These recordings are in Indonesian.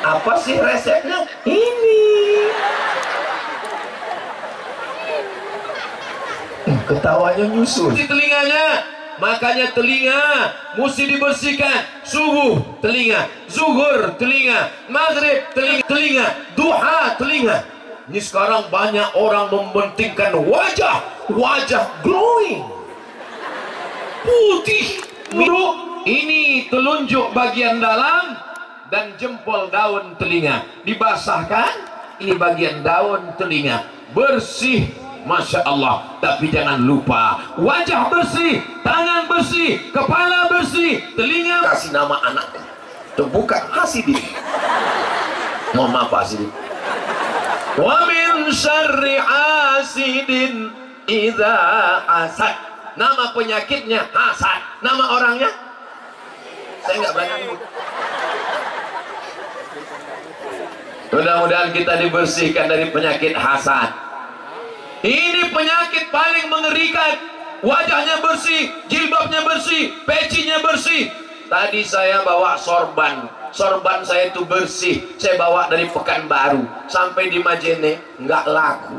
Apa sih resepnya? Ini. Ketawanya nyusul di telinganya. Makanya telinga mesti dibersihkan. Subuh telinga, zuhur telinga, maghrib telinga, duha telinga. Ini sekarang banyak orang mementingkan wajah glowing, putih, biru. Ini telunjuk bagian dalam dan jempol daun telinga dibasahkan. Ini bagian daun telinga bersih, Masya Allah. Tapi jangan lupa wajah bersih, tangan bersih, kepala bersih, telinga. Kasih nama anaknya itu bukan Hasidin. Mohon maaf Hasidin. Wa min syarri hasidin idza hasad. Nama penyakitnya hasad, nama orangnya saya nggak berani. Mudah-mudahan kita dibersihkan dari penyakit hasad. Ini penyakit paling mengerikan. Wajahnya bersih, jilbabnya bersih, pecinya bersih. Tadi saya bawa sorban saya itu bersih. Saya bawa dari Pekanbaru sampai di Majene, nggak laku.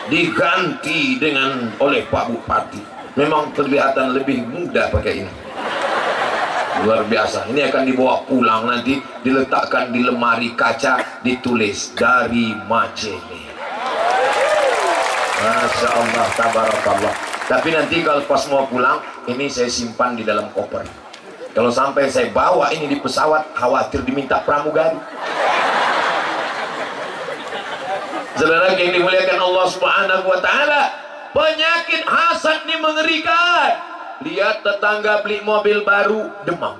Diganti oleh Pak Bupati. Memang kelihatan lebih muda pakai ini. Luar biasa. Ini akan dibawa pulang, nanti diletakkan di lemari kaca, ditulis dari Majene. Masya Allah, tabarakallah. Tapi nanti kalau pas mau pulang, ini saya simpan di dalam koper. Kalau sampai saya bawa ini di pesawat, khawatir diminta pramugari. Saudara yang dimuliakan Allah Subhanahu wa Ta'ala, penyakit hasad ini mengerikan. Lihat tetangga beli mobil baru, demam.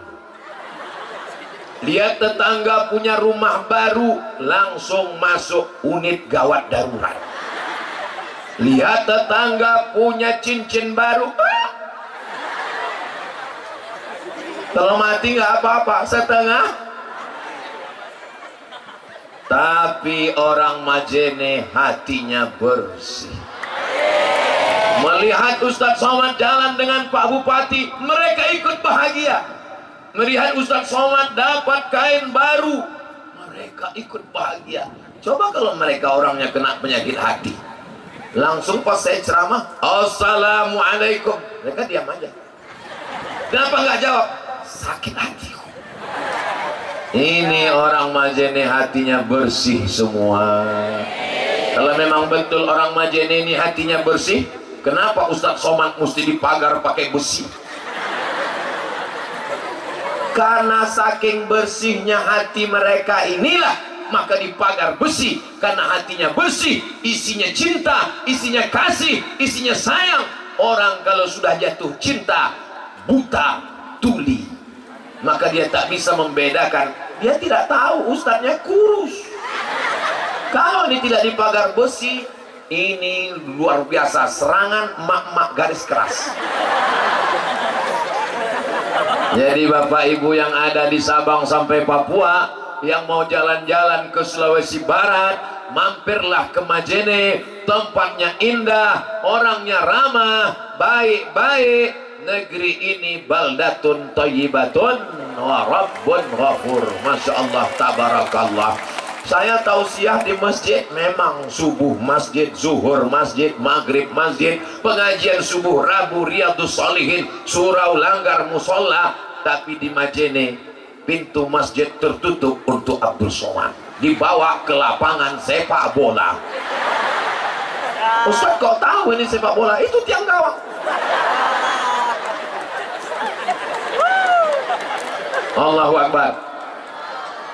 Lihat tetangga punya rumah baru, langsung masuk unit gawat darurat. Lihat tetangga punya cincin baru, kalau mati nggak apa-apa, setengah. Tapi orang Majene hatinya bersih. Melihat Ustadz Somad jalan dengan Pak Bupati, mereka ikut bahagia. Melihat Ustadz Somad dapat kain baru, mereka ikut bahagia. Coba kalau mereka orangnya kena penyakit hati, langsung pas saya ceramah, Assalamualaikum, mereka diam aja. Kenapa nggak jawab? Sakit hatiku. Ini orang Majene hatinya bersih semua. Kalau memang betul orang Majene ini hatinya bersih, kenapa Ustadz Somad mesti dipagar pakai besi? Karena saking bersihnya hati mereka inilah, maka dipagar besi. Karena hatinya bersih, isinya cinta, isinya kasih, isinya sayang. Orang kalau sudah jatuh cinta, buta, tuli, maka dia tak bisa membedakan. Dia tidak tahu ustadznya kurus. Kalau ini tidak dipagar besi, ini luar biasa serangan mak-mak garis keras. Jadi Bapak Ibu yang ada di Sabang sampai Papua, yang mau jalan-jalan ke Sulawesi Barat, mampirlah ke Majene. Tempatnya indah, orangnya ramah, baik-baik. Negeri ini baldatun thayyibatun wa rabbun ghafur. Masya Allah, tabarakallah. Saya tausiah di masjid, memang subuh masjid, zuhur masjid, maghrib masjid, pengajian subuh, Rabu Riyadhus Shalihin, surau langgar musola. Tapi di Majene pintu masjid tertutup untuk Abdul Somad, dibawa ke lapangan sepak bola. Ustaz kok tahu ini sepak bola? Itu tiang gawang. Allahu Akbar.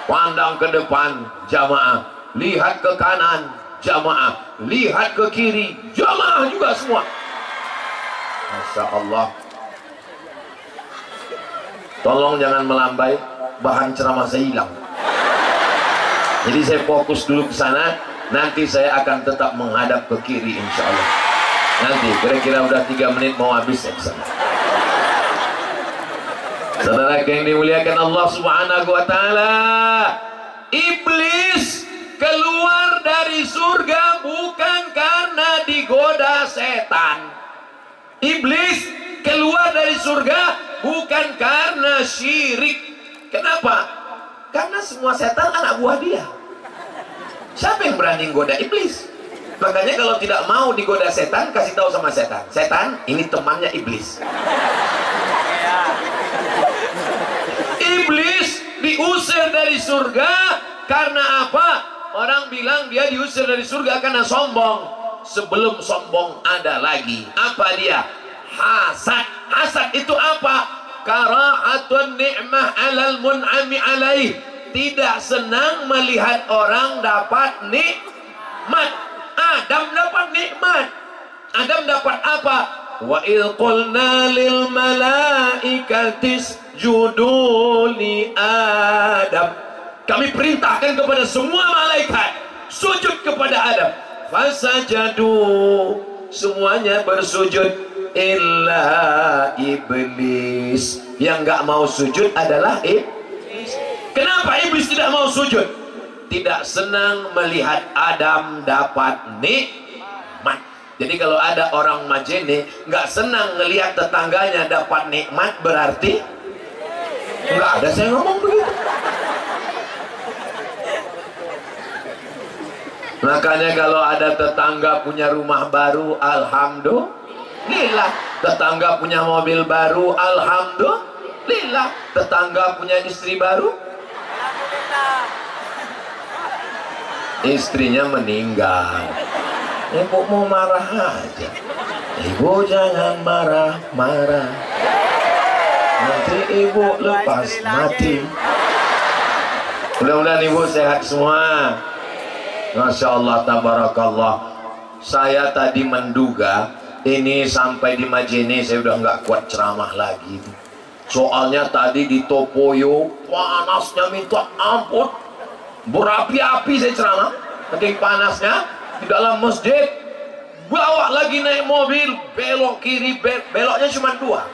Pandang ke depan, jamaah. Lihat ke kanan, jamaah. Lihat ke kiri, jamaah juga semua. Masya Allah. Tolong jangan melambai, bahan ceramah saya hilang. Jadi saya fokus dulu ke sana. Nanti saya akan tetap menghadap ke kiri insya Allah. Nanti kira-kira udah 3 menit mau habis saya kesana. Saudara yang dimuliakan Allah Subhanahu wa Ta'ala, iblis keluar dari surga bukan karena digoda setan. Iblis keluar dari surga bukan karena syirik. Kenapa? Karena semua setan anak buah dia. Siapa yang berani goda iblis? Makanya kalau tidak mau digoda setan, kasih tahu sama setan, setan ini temannya iblis. Iblis diusir dari surga karena apa? Orang bilang dia diusir dari surga karena sombong. Sebelum sombong ada lagi. Apa dia? Hasad. Hasad itu apa? Karahatun ni'mah alal mun'ami alaih. Tidak senang melihat orang dapat nikmat. Adam dapat nikmat. Adam dapat apa? Wa idh qulna lil malaikati isjudu li Adam. Kami perintahkan kepada semua malaikat sujud kepada Adam. Fasajadu, semuanya bersujud, illa iblis. Yang nggak mau sujud adalah iblis. Kenapa iblis tidak mau sujud? Tidak senang melihat Adam dapat nikmat. Jadi kalau ada orang Majene nggak senang melihat tetangganya dapat nikmat, berarti nggak ada saya ngomong begitu. Makanya kalau ada tetangga punya rumah baru, alhamdulillah. Tetangga punya mobil baru, alhamdulillah. Tetangga punya istri baru, istrinya meninggal. Ibu mau marah aja. Ibu jangan marah-marah, nanti ibu lepas mati. Mudah-mudahan ibu sehat semua. Masya Allah, tabarakallah. Saya tadi menduga ini sampai di Majene saya udah nggak kuat ceramah lagi. Soalnya tadi di Topoyo panasnya minta ampun, berapi-api saya ceramah, saking panasnya. Di dalam masjid, bawa lagi naik mobil, belok kiri, beloknya cuma dua,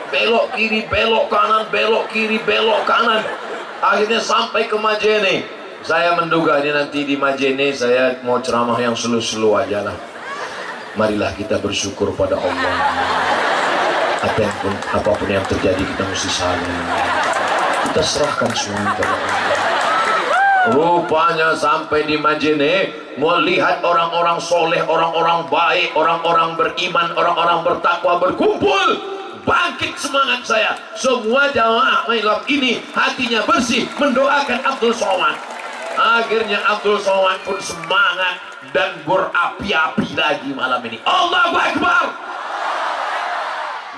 belok kiri, belok kanan, belok kiri, belok kanan. Akhirnya sampai ke Majene. Saya menduga ini nanti di Majene saya mau ceramah yang slow-slow aja lah. Marilah kita bersyukur pada Allah. Apapun yang terjadi kita mesti saling. Kita serahkan semua kepada Allah. Rupanya sampai di Majene, melihat orang-orang soleh, orang-orang baik, orang-orang beriman, orang-orang bertakwa berkumpul. Bangkit semangat saya. Semua jamaah malam ini hatinya bersih mendoakan Abdul Somad. Akhirnya Abdul Somad pun semangat dan berapi-api lagi malam ini. Allahu Akbar.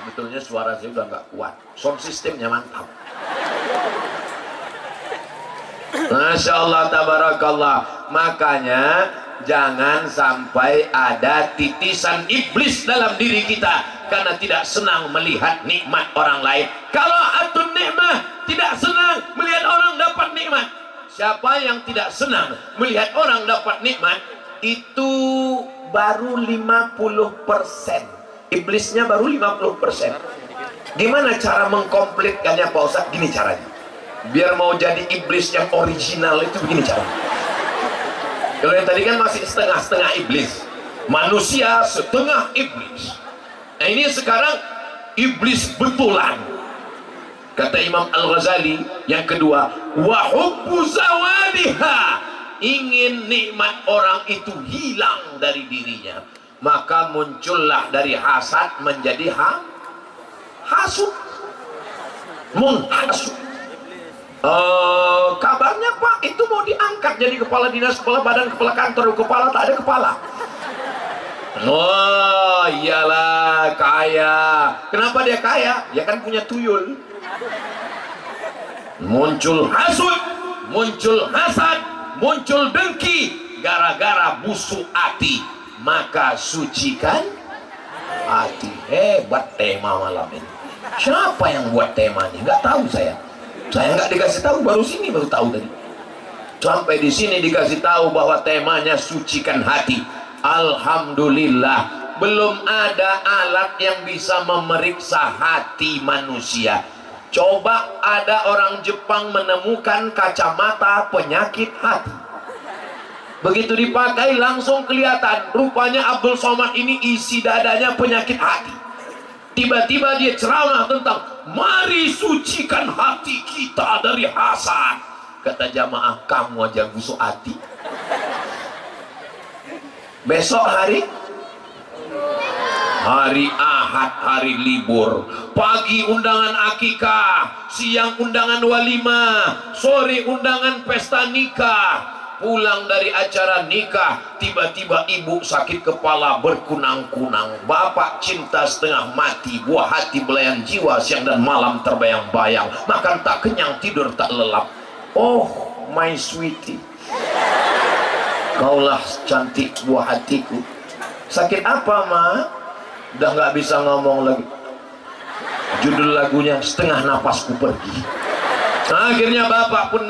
Sebetulnya suara saya udah nggak kuat, sound sistemnya mantap. Masya Allah, tabarakallah. Makanya jangan sampai ada titisan iblis dalam diri kita karena tidak senang melihat nikmat orang lain. Kalau atun nikmah, tidak senang melihat orang dapat nikmat. Siapa yang tidak senang melihat orang dapat nikmat, itu baru 50%. Iblisnya baru 50%. Gimana cara mengkomplitkannya Pak Ustaz? Gini caranya. Biar mau jadi iblis yang original itu begini caranya. Kalau yang tadi kan masih setengah-setengah iblis, manusia setengah iblis. Nah ini sekarang iblis betulan. Kata Imam Al-Ghazali yang kedua, wa hubbu zawaliha, ingin nikmat orang itu hilang dari dirinya, maka muncullah dari hasad menjadi hasud, menghasut. Kabarnya Pak itu mau diangkat jadi kepala dinas, kepala badan, kepala kantor, kepala tak ada kepala. Oh iyalah kaya. Kenapa dia kaya? Dia kan punya tuyul. Muncul hasud, muncul hasad, muncul dengki gara-gara busuk hati. Maka sucikan hati. Hebat tema malam ini. Siapa yang buat tema ini? Nggak tahu saya. Saya nggak dikasih tahu, baru tahu tadi. Sampai di sini dikasih tahu bahwa temanya sucikan hati. Alhamdulillah, belum ada alat yang bisa memeriksa hati manusia. Coba ada orang Jepang menemukan kacamata penyakit hati. Begitu dipakai langsung kelihatan. Rupanya Abdul Somad ini isi dadanya penyakit hati. Tiba-tiba dia ceramah tentang mari sucikan hati kita dari hasad. Kata jamaah, kamu aja busuk hati. Besok hari Ahad, hari libur. Pagi undangan akikah, siang undangan walimah, sore undangan pesta nikah. Pulang dari acara nikah, tiba-tiba ibu sakit kepala berkunang-kunang, bapak cinta setengah mati, buah hati belayan jiwa, siang dan malam terbayang-bayang, makan tak kenyang, tidur tak lelap. Oh my sweetie, kaulah cantik buah hatiku. Sakit apa, Ma? Udah nggak bisa ngomong lagi. Judul lagunya Setengah Napasku Pergi. Nah, akhirnya bapak pun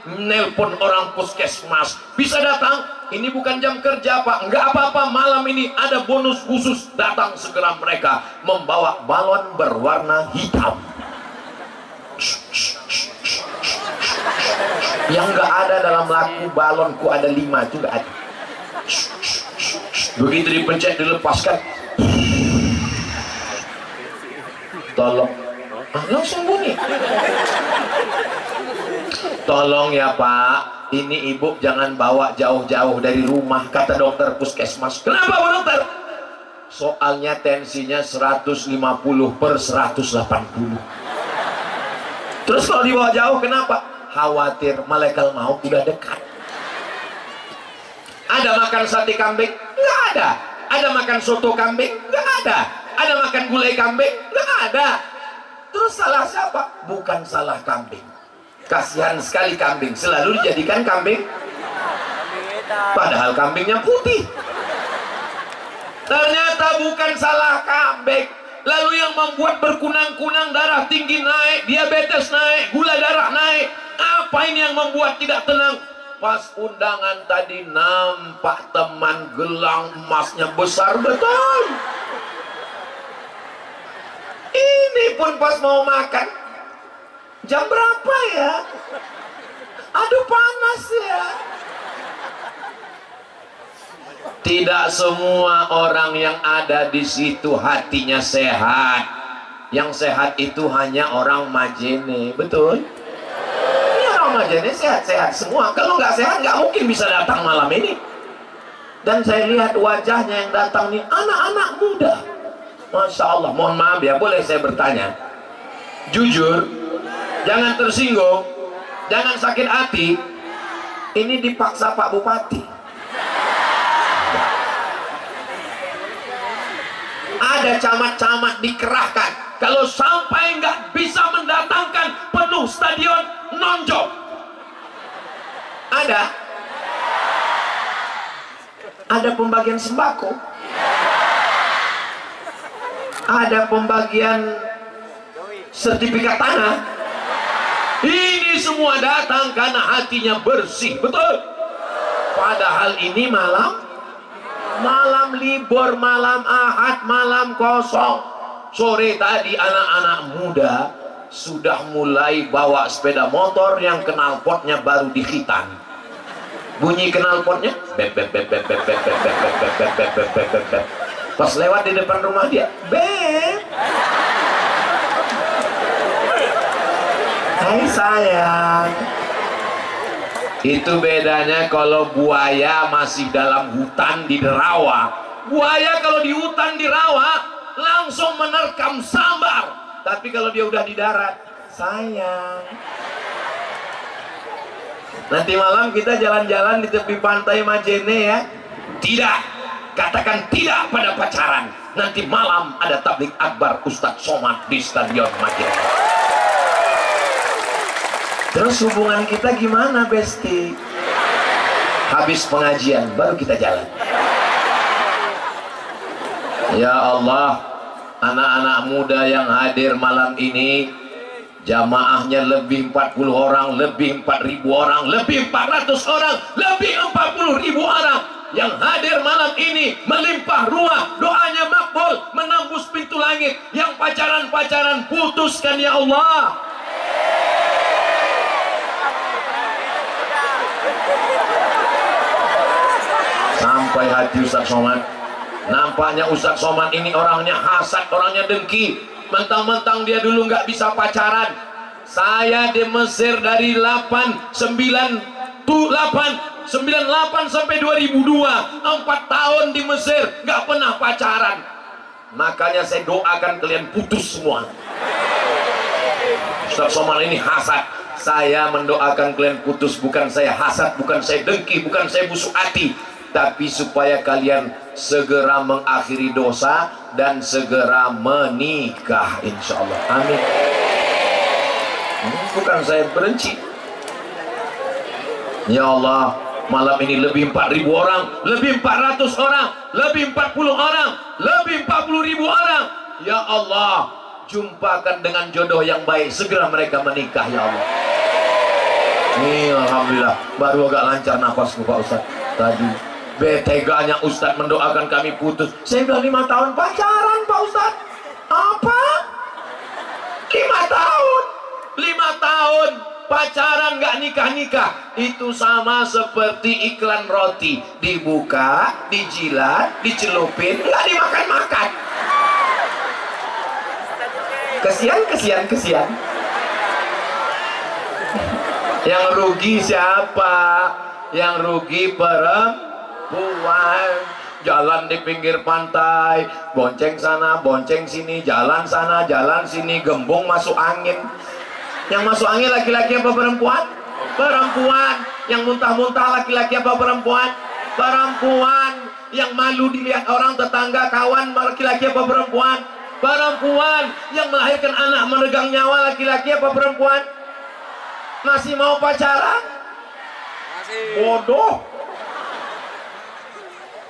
nelpon orang puskesmas, bisa datang? Ini bukan jam kerja, Pak. Nggak apa-apa, malam ini ada bonus khusus. Datang segera mereka membawa balon berwarna hitam. Yang nggak ada dalam lagu balonku ada 5 itu nggak ada. Begitu dipencet dilepaskan, tolong, langsung bunyi. Tolong ya Pak, ini ibu jangan bawa jauh-jauh dari rumah, kata dokter puskesmas. Kenapa Pak Dokter? Soalnya tensinya 150/180. Terus kalau dibawa jauh kenapa? Khawatir malaikat maut udah dekat. Ada makan sate kambing? Nggak ada. Ada makan soto kambing? Nggak ada. Ada makan gulai kambing? Nggak ada. Terus salah siapa? Bukan salah kambing. Kasihan sekali kambing, selalu dijadikan kambing, padahal kambingnya putih. Ternyata bukan salah kambing. Lalu yang membuat berkunang-kunang, darah tinggi naik, diabetes naik, gula darah naik. Apa ini yang membuat tidak tenang? Pas undangan tadi nampak teman gelang emasnya besar betul. Ini pun pas mau makan, jam berapa ya? Aduh panas ya. Tidak semua orang yang ada di situ hatinya sehat. Yang sehat itu hanya orang Majene, betul? Ini orang Majene sehat-sehat semua. Kalau nggak sehat nggak mungkin bisa datang malam ini. Dan saya lihat wajahnya yang datang nih anak-anak muda. Masya Allah, mohon maaf ya, boleh saya bertanya? Jujur, jangan tersinggung, jangan sakit hati. Ini dipaksa Pak Bupati. Ada camat-camat dikerahkan. Kalau sampai nggak bisa mendatangkan penuh stadion, nonjok. Ada pembagian sembako. Ada pembagian sertifikat tanah. Ini semua datang karena hatinya bersih, betul? Padahal ini malam libur, malam Ahad, malam kosong. Sore tadi anak-anak muda sudah mulai bawa sepeda motor yang knalpotnya baru dikhitan. Bunyi knalpotnya, bep bep bep bep bep bep bep bep bep bep bep bep bep bep bep. Pas lewat di depan rumah dia, beb, hai sayang. Itu bedanya kalau buaya masih dalam hutan di rawa. Buaya kalau di hutan di rawa langsung menerkam sambar. Tapi kalau dia udah di darat, sayang. Nanti malam kita jalan-jalan di tepi pantai Majene ya. Tidak, katakan tidak pada pacaran. Nanti malam ada tablik akbar Ustadz Somad di Stadion Majene. Terus hubungan kita gimana, Besti? Habis pengajian baru kita jalan. Ya Allah, anak-anak muda yang hadir malam ini, jamaahnya lebih 40 orang, lebih 4.000 orang, lebih 400 orang, lebih 40.000 orang yang hadir malam ini melimpah ruah, doanya makbul, menembus pintu langit. Yang pacaran-pacaran putuskan ya Allah. Sampai hati Ustadz Somad. Nampaknya Ustadz Somad ini orangnya hasad, orangnya dengki. Mentang-mentang dia dulu nggak bisa pacaran, Saya di Mesir dari 98 sampai 2002, 4 tahun di Mesir, nggak pernah pacaran. Makanya saya doakan kalian putus semua. Ustaz Somad ini hasad. Saya mendoakan kalian putus, bukan saya hasad, bukan saya dengki, bukan saya busuk hati, tapi supaya kalian segera mengakhiri dosa dan segera menikah, insya Allah. Amin. Bukan saya benci. Ya Allah, malam ini lebih 4.000 orang, lebih 400 orang, lebih 40 orang, lebih 40.000 orang. Ya Allah, jumpakan dengan jodoh yang baik, segera mereka menikah, ya Allah. Nih, alhamdulillah, baru agak lancar nafasku Pak Ustaz. Tadi beteganya Ustaz mendoakan kami putus. Saya udah 5 tahun pacaran Pak Ustaz. Apa? 5 tahun. 5 tahun pacaran nggak nikah-nikah. Itu sama seperti iklan roti, dibuka, dijilat, dicelupin, nggak dimakan-makan. Kesian. Yang rugi siapa? Yang rugi perempuan. Jalan di pinggir pantai, bonceng sana, bonceng sini, jalan sana, jalan sini, gembung masuk angin. Yang masuk angin laki-laki apa perempuan? Perempuan. Yang muntah-muntah laki-laki apa perempuan? Perempuan. Yang malu dilihat orang, tetangga, kawan, laki-laki apa perempuan? Perempuan. Yang melahirkan anak meregang nyawa laki-laki apa perempuan? Masih mau pacaran? Bodoh.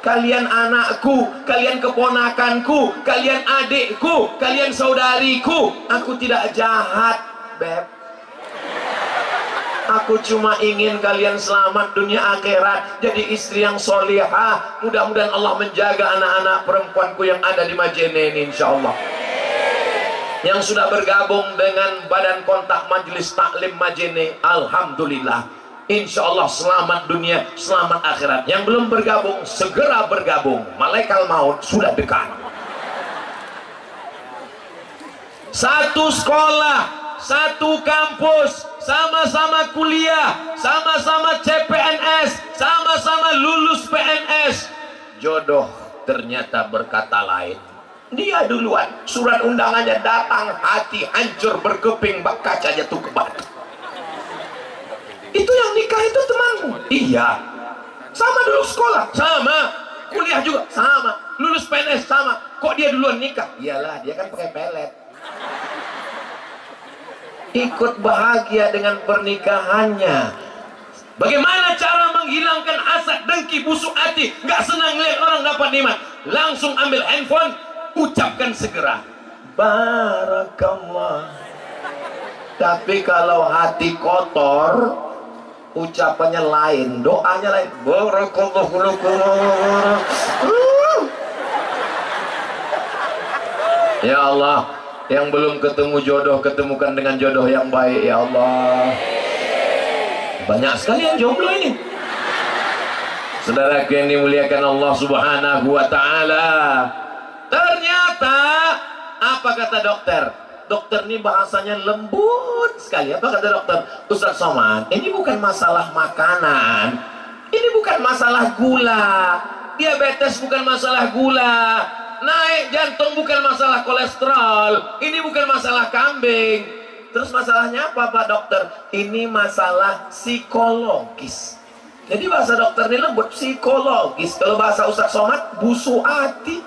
Kalian anakku, kalian keponakanku, kalian adikku, kalian saudariku. Aku tidak jahat, Beb. Aku cuma ingin kalian selamat dunia akhirat, jadi istri yang solihah. Mudah-mudahan Allah menjaga anak-anak perempuanku yang ada di Majene ini, insya Allah. Yang sudah bergabung dengan Badan Kontak Majelis Taklim Majene, alhamdulillah, insya Allah selamat dunia, selamat akhirat. Yang belum bergabung, segera bergabung. Malaikat maut sudah dekat. Satu sekolah, satu kampus, sama-sama kuliah, sama-sama CPNS, sama-sama lulus PNS. Jodoh ternyata berkata lain. Dia duluan, surat undangannya datang, hati hancur berkeping, bak kaca jatuh ke batu. Itu yang nikah itu temanmu? Iya. Sama dulu sekolah? Sama. Kuliah juga? Sama. Lulus PNS? Sama. Kok dia duluan nikah? Iyalah, dia kan pakai pelet. Ikut bahagia dengan pernikahannya. Bagaimana cara menghilangkan hasad, dengki, busuk hati, gak senang lihat orang dapat nikmat? Langsung ambil handphone, ucapkan segera barakallah. Tapi kalau hati kotor, ucapannya lain, doanya lain. Barakallah. Ya Allah, yang belum ketemu jodoh, ketemukan dengan jodoh yang baik, ya Allah. Banyak sekali yang jomblo ini. Saudara yang dimuliakan Allah Subhanahu wa ta'ala. Ternyata apa kata dokter? Dokter ini bahasanya lembut sekali. Apa kata dokter? Ustaz Somad, ini bukan masalah makanan, ini bukan masalah gula, diabetes bukan masalah gula, naik jantung bukan masalah kolesterol, ini bukan masalah kambing. Terus masalahnya apa Pak Dokter? Ini masalah psikologis. Jadi bahasa dokter ini lembut, psikologis. Kalau bahasa Ustaz Somad, busuk hati.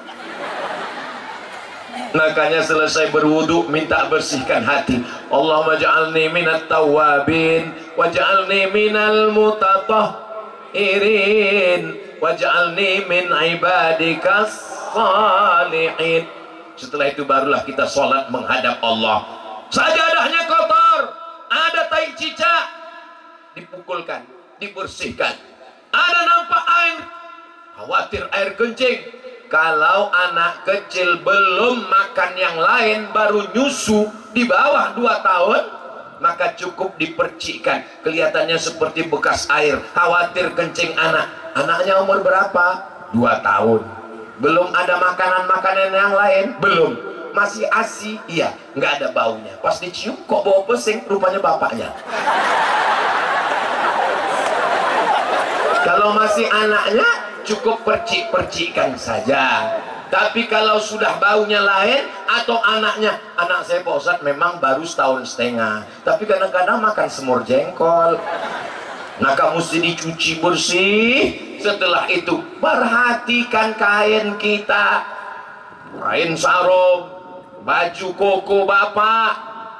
Makanya selesai berwudu minta bersihkan hati. Allahumma ja'alni minat tawabin waj'alni minal mutatahhirin waj'alni min ibadikas salihin. Setelah itu barulah kita sholat menghadap Allah. Sajadahnya kotor, ada tai cicak, dipukulkan, dibersihkan. Ada nampak air, khawatir air kencing. Kalau anak kecil belum makan yang lain, baru nyusu di bawah 2 tahun, maka cukup dipercikkan. Kelihatannya seperti bekas air, khawatir kencing anak. Anaknya umur berapa? 2 tahun. Belum ada makanan-makanan yang lain? Belum. masih ASI, iya, nggak ada baunya. Pas dicium kok bau pesing, rupanya bapaknya. Kalau masih anaknya, cukup percik-percikan saja. Tapi kalau sudah baunya lain, atau anaknya, anak saya Pak Ustadz memang baru setahun setengah, tapi kadang-kadang makan semur jengkol. Maka mesti dicuci bersih. Setelah itu perhatikan kain kita, kain sarung, baju koko bapak,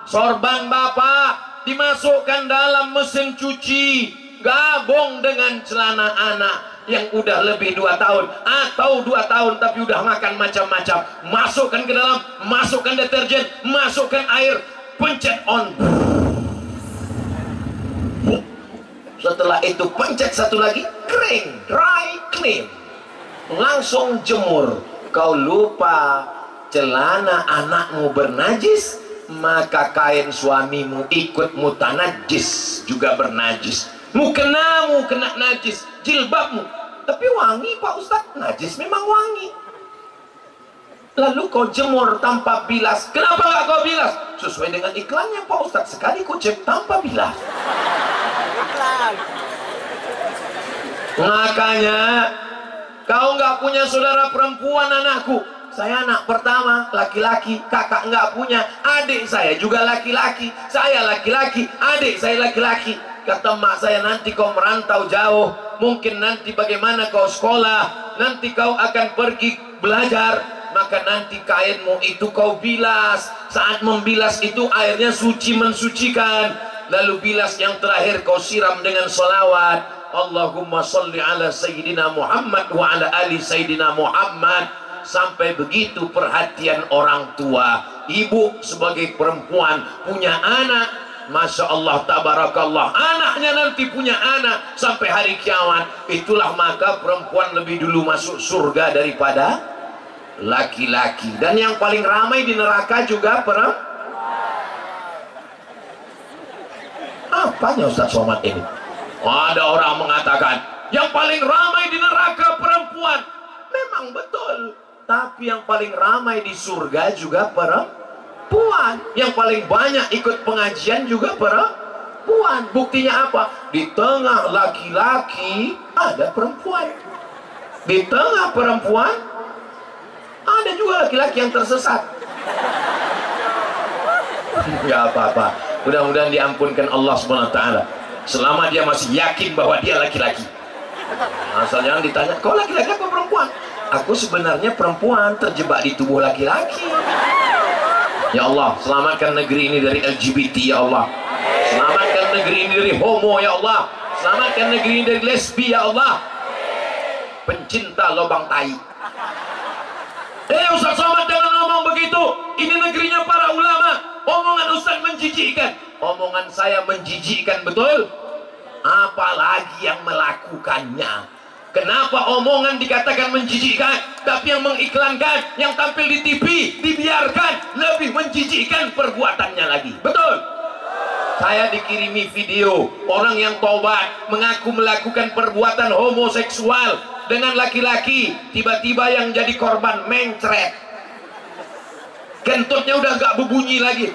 sorban bapak, dimasukkan dalam mesin cuci, gabung dengan celana anak yang udah lebih 2 tahun atau 2 tahun tapi udah makan macam-macam, masukkan ke dalam, masukkan deterjen, masukkan air, pencet on. Setelah itu pencet satu lagi, kering, dry clean, langsung jemur. Kau lupa celana anakmu bernajis, maka kain suamimu ikut mutanajis, juga bernajis. Mukenamu kena najis, jilbabmu, tapi wangi Pak Ustadz. Najis memang wangi. Lalu kau jemur tanpa bilas. Kenapa nggak kau bilas? Sesuai dengan iklannya Pak Ustadz, sekali kau cek tanpa bilas. Makanya kau nggak punya saudara perempuan anakku. Saya anak pertama, laki-laki. Kakak nggak punya, adik saya juga laki-laki. Saya laki-laki, adik saya laki-laki. Kata mak saya, nanti kau merantau jauh, mungkin nanti bagaimana kau sekolah, nanti kau akan pergi belajar, maka nanti kainmu itu kau bilas. Saat membilas itu airnya suci, mensucikan. Lalu bilas yang terakhir kau siram dengan sholawat, Allahumma sholli ala Sayyidina Muhammad wa ala ali Sayyidina Muhammad. Sampai begitu perhatian orang tua. Ibu sebagai perempuan punya anak, Masya Allah, tabarakallah, anaknya nanti punya anak sampai hari kiamat. Itulah maka perempuan lebih dulu masuk surga daripada laki-laki. Dan yang paling ramai di neraka juga perempuan. Apanya Ustaz Somad ini? Ada orang mengatakan yang paling ramai di neraka perempuan. Memang betul, tapi yang paling ramai di surga juga perempuan. Yang paling banyak ikut pengajian juga perempuan. Buktinya apa? Di tengah laki-laki ada perempuan, di tengah perempuan ada juga laki-laki yang tersesat. Nggak apa-apa, mudah-mudahan diampunkan Allah SWT selama dia masih yakin bahwa dia laki-laki. Asal jangan ditanya, kau laki-laki apa perempuan? Aku sebenarnya perempuan terjebak di tubuh laki-laki. Ya Allah, selamatkan negeri ini dari LGBT ya Allah. Selamatkan negeri ini dari homo ya Allah. Selamatkan negeri ini dari lesbi ya Allah. Pencinta lubang tai. Ustaz Somad jangan ngomong begitu. Ini negerinya para ulama. Omongan Ustaz menjijikkan. Omongan saya menjijikkan, betul? Apalagi yang melakukannya. Kenapa omongan dikatakan menjijikkan, tapi yang mengiklankan, yang tampil di TV dibiarkan, lebih menjijikkan perbuatannya lagi, betul? Saya dikirimi video orang yang taubat mengaku melakukan perbuatan homoseksual dengan laki-laki, tiba-tiba yang jadi korban mencret, kentutnya udah gak berbunyi lagi.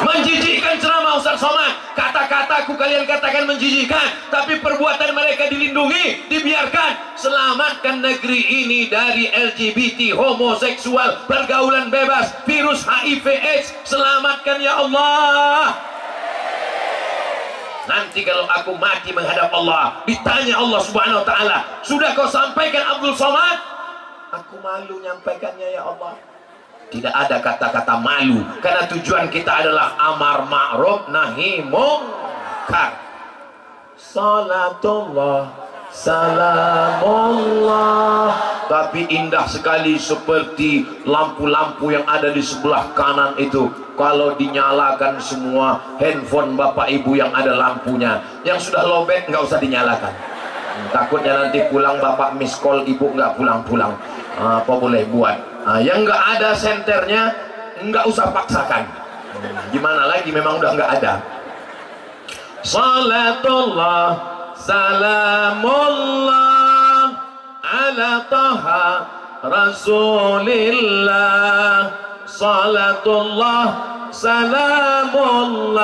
Menjijikkan ceramah Ustaz Somad. Kata-kataku kalian katakan menjijikkan, tapi perbuatan mereka dilindungi, dibiarkan. Selamatkan negeri ini dari LGBT, homoseksual, pergaulan bebas, virus HIV/AIDS. Selamatkan ya Allah. Nanti kalau aku mati menghadap Allah, ditanya Allah Subhanahu wa ta'ala, sudah kau sampaikan Abdul Somad? Aku malu nyampaikannya ya Allah. Tidak ada kata-kata malu, karena tujuan kita adalah amar ma'ruf nahi munkar. Salatullah, salamullah. Tapi indah sekali seperti lampu-lampu yang ada di sebelah kanan itu. Kalau dinyalakan semua handphone bapak ibu yang ada lampunya, yang sudah lowbat nggak usah dinyalakan. Takutnya nanti pulang bapak miss call, ibu nggak pulang-pulang. Apa boleh buat? Yang nggak ada senternya nggak usah paksakan. Gimana lagi, memang udah nggak ada. Salatullah, salamullah ala taha rasulillah salatullah salamullah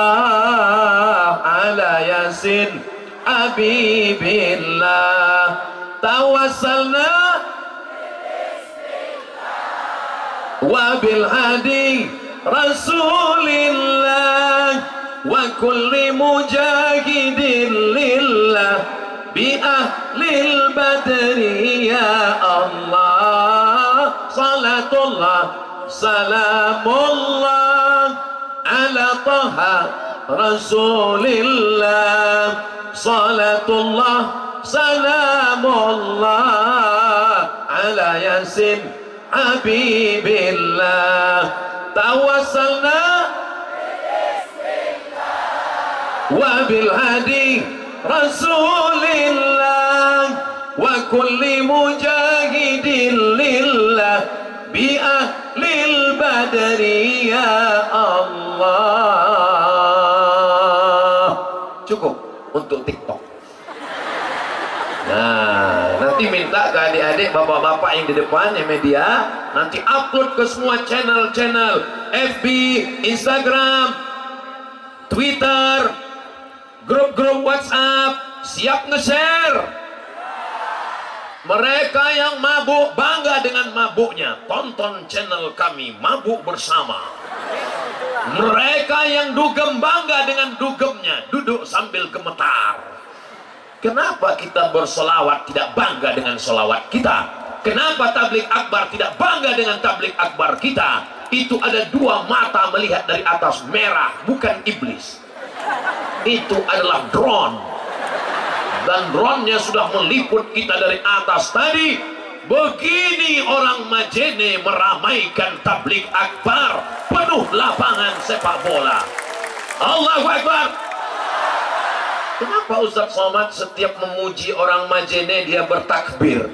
ala yasin habibillah tawassalna wa bil hadi rasulillah wa kulli mujahidin lillah bi ahlil badri ya Allah salatullah salamullah ala taha rasulillah salatullah salamullah ala yasin habibillah tawassalna wa bil hadi rasulillah wa kulli mujahidin lillah bi ahlil badri ya Allah. Cukup untuk TikTok. Nah, nanti minta ke adik-adik, bapak-bapak yang di depan, yang media, nanti upload ke semua channel-channel FB, Instagram, Twitter, grup-grup WhatsApp, siap nge-share. Mereka yang mabuk bangga dengan mabuknya, tonton channel kami Mabuk Bersama. Mereka yang dugem bangga dengan dugemnya, duduk sambil gemetar. Kenapa kita bersolawat tidak bangga dengan solawat kita? Kenapa tablik akbar tidak bangga dengan tablik akbar kita? Itu ada dua mata melihat dari atas, merah, bukan iblis. Itu adalah drone. Dan drone-nya sudah meliput kita dari atas tadi. Begini orang Majene meramaikan tablik akbar, penuh lapangan sepak bola. Allahu Akbar. Kenapa Ustaz Somad setiap memuji orang Majene dia bertakbir?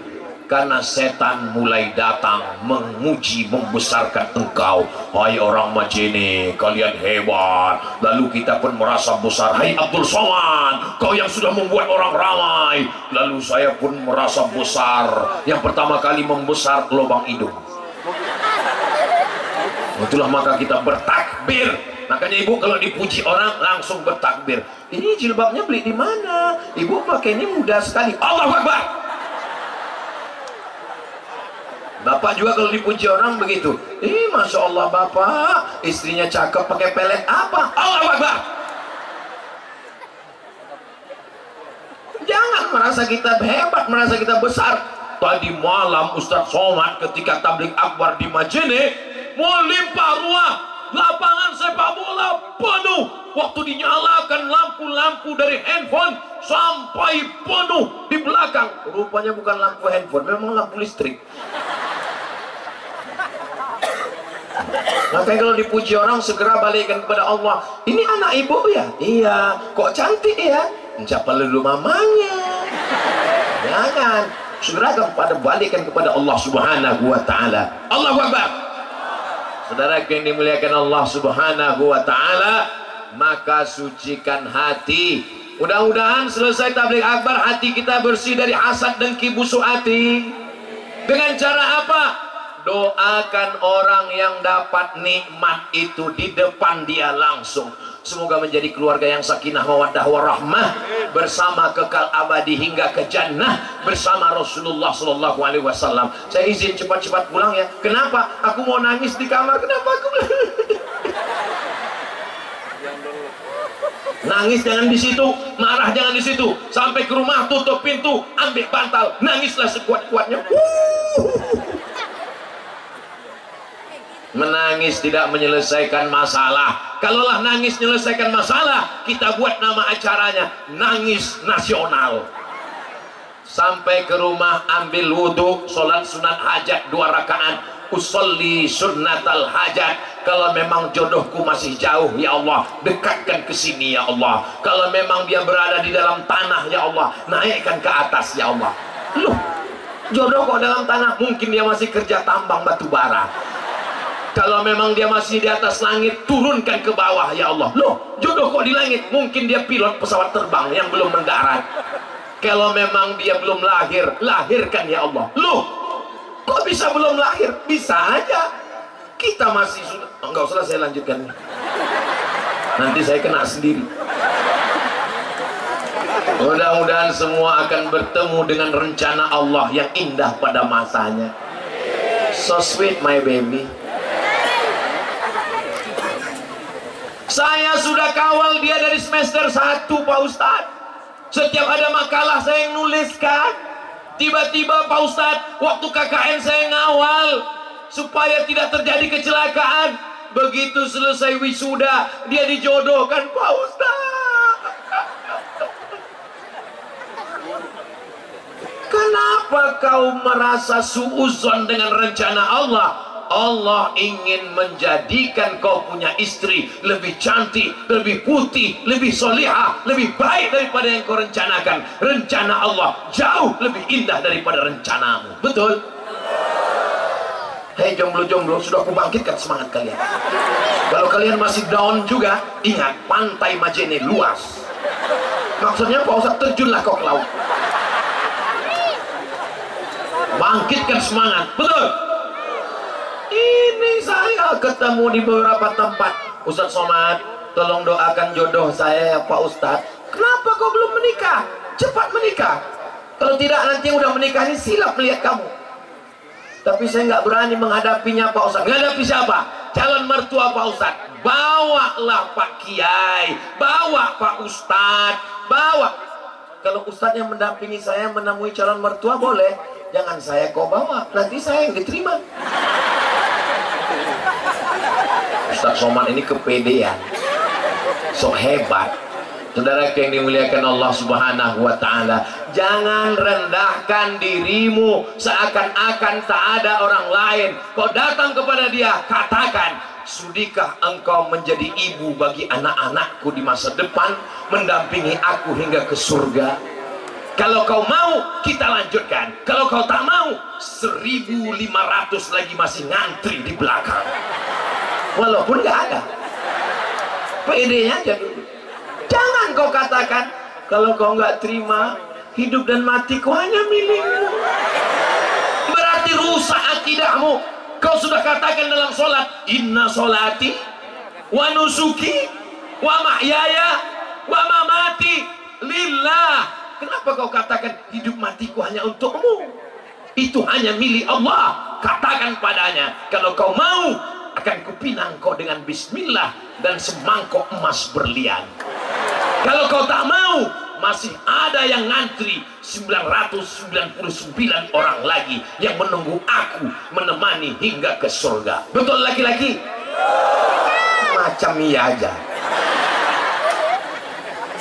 Karena setan mulai datang memuji, membesarkan engkau. Hai orang Majene, kalian hebat. Lalu kita pun merasa besar. Hai Abdul Somad, kau yang sudah membuat orang ramai. Lalu saya pun merasa besar. Yang pertama kali membesar lubang hidung. Itulah maka kita bertakbir. Makanya ibu kalau dipuji orang langsung bertakbir. Ini jilbabnya beli di mana? Ibu pakai ini mudah sekali. Allahu Akbar. Bapak juga kalau dipuji orang begitu. Masya Allah bapak, istrinya cakep, pakai pelet apa? Allahu Akbar. Jangan merasa kita hebat, merasa kita besar. Tadi malam Ustaz Somad ketika tablik akbar di Majene, melimpah ruah, lapangan sepak bola penuh. Waktu dinyalakan lampu-lampu dari handphone sampai penuh di belakang. Rupanya bukan lampu handphone, memang lampu listrik. Makanya kalau dipuji orang segera balikkan kepada Allah. Ini anak ibu ya? Iya. Kok cantik ya? Siapa dulu mamanya? Jangan. Segera kepada balikkan kepada Allah Subhanahu wa taala. Allahu Akbar. Saudara yang dimuliakan Allah Subhanahu wa taala, maka sucikan hati. Mudah-mudahan selesai tabligh akbar hati kita bersih dari hasad, dengki, busuk hati. Dengan cara apa? Doakan orang yang dapat nikmat itu di depan dia langsung. Semoga menjadi keluarga yang sakinah mawaddah warahmah, bersama kekal abadi hingga ke jannah bersama Rasulullah sallallahu alaihi wasallam. Saya izin cepat-cepat pulang ya. Kenapa? Aku mau nangis di kamar. Kenapa aku nangis jangan di situ, marah jangan di situ. Sampai ke rumah tutup pintu, ambil bantal, nangislah sekuat-kuatnya. Menangis tidak menyelesaikan masalah. Kalaulah nangis menyelesaikan masalah, kita buat nama acaranya Nangis Nasional. Sampai ke rumah ambil wudhu, sholat sunat hajat 2 rakaat, usolli sunnatal hajat. Kalau memang jodohku masih jauh ya Allah, dekatkan ke sini ya Allah. Kalau memang dia berada di dalam tanah ya Allah, naikkan ke atas ya Allah. Loh, jodoh kok dalam tanah? Mungkin dia masih kerja tambang batu bara. Kalau memang dia masih di atas langit, turunkan ke bawah ya Allah. Loh, jodoh kok di langit? Mungkin dia pilot pesawat terbang yang belum mendarat. Kalau memang dia belum lahir, lahirkan ya Allah. Loh, kok bisa belum lahir? Bisa aja. Kita masih sudah, enggak usah saya lanjutkan. Nanti saya kena sendiri. Mudah-mudahan semua akan bertemu dengan rencana Allah yang indah pada masanya. So sweet my baby. Saya sudah kawal dia dari semester 1 Pak Ustadz. Setiap ada makalah saya yang nuliskan. Tiba-tiba Pak Ustadz, waktu KKN saya ngawal supaya tidak terjadi kecelakaan. Begitu selesai wisuda, dia dijodohkan Pak Ustadz. Kenapa kau merasa suuzon dengan rencana Allah? Allah ingin menjadikan kau punya istri lebih cantik, lebih putih, lebih solihah, lebih baik daripada yang kau rencanakan. Rencana Allah jauh lebih indah daripada rencanamu. Betul? Hei jomblo-jomblo, sudah aku bangkitkan semangat kalian. Kalau kalian masih down juga, ingat pantai Majene luas. Maksudnya Pak Ustadz, terjunlah kau ke laut. Bangkitkan semangat. Betul? Ini saya ketemu di beberapa tempat. Ustadz Somad, tolong doakan jodoh saya ya Pak Ustadz. Kenapa kau belum menikah? Cepat menikah. Kalau tidak nanti yang udah menikah ini silap melihat kamu. Tapi saya nggak berani menghadapinya Pak Ustadz. Menghadapi siapa? Calon mertua Pak Ustadz. Bawalah Pak Kiai, bawa Pak Ustadz, bawa. Kalau Ustadz yang mendampingi saya menemui calon mertua boleh. Jangan saya kau bawa, nanti saya yang diterima. Ustadz Somad ini kepedean, sok hebat. Saudara yang dimuliakan Allah Subhanahu wa Ta'ala, jangan rendahkan dirimu seakan-akan tak ada orang lain. Kau datang kepada dia, katakan, sudikah engkau menjadi ibu bagi anak-anakku di masa depan, mendampingi aku hingga ke surga? Kalau kau mau, kita lanjutkan. Kalau kau tak mau, 1.500 lagi masih ngantri di belakang. Walaupun gak ada, pedenya aja dulu. Jangan kau katakan, kalau kau nggak terima, hidup dan matiku hanya milikmu. Berarti rusak akidahmu. Kau sudah katakan dalam sholat, inna sholati wa nusuki wa mahyaya wa mamati lillah. Kenapa kau katakan hidup matiku hanya untukmu? Itu hanya milik Allah. Katakan padanya, kalau kau mau, akan kupinang kau dengan bismillah dan semangkok emas berlian. Kalau kau tak mau, masih ada yang ngantri 999 orang lagi yang menunggu aku menemani hingga ke surga. Betul laki-laki? Macam iya aja.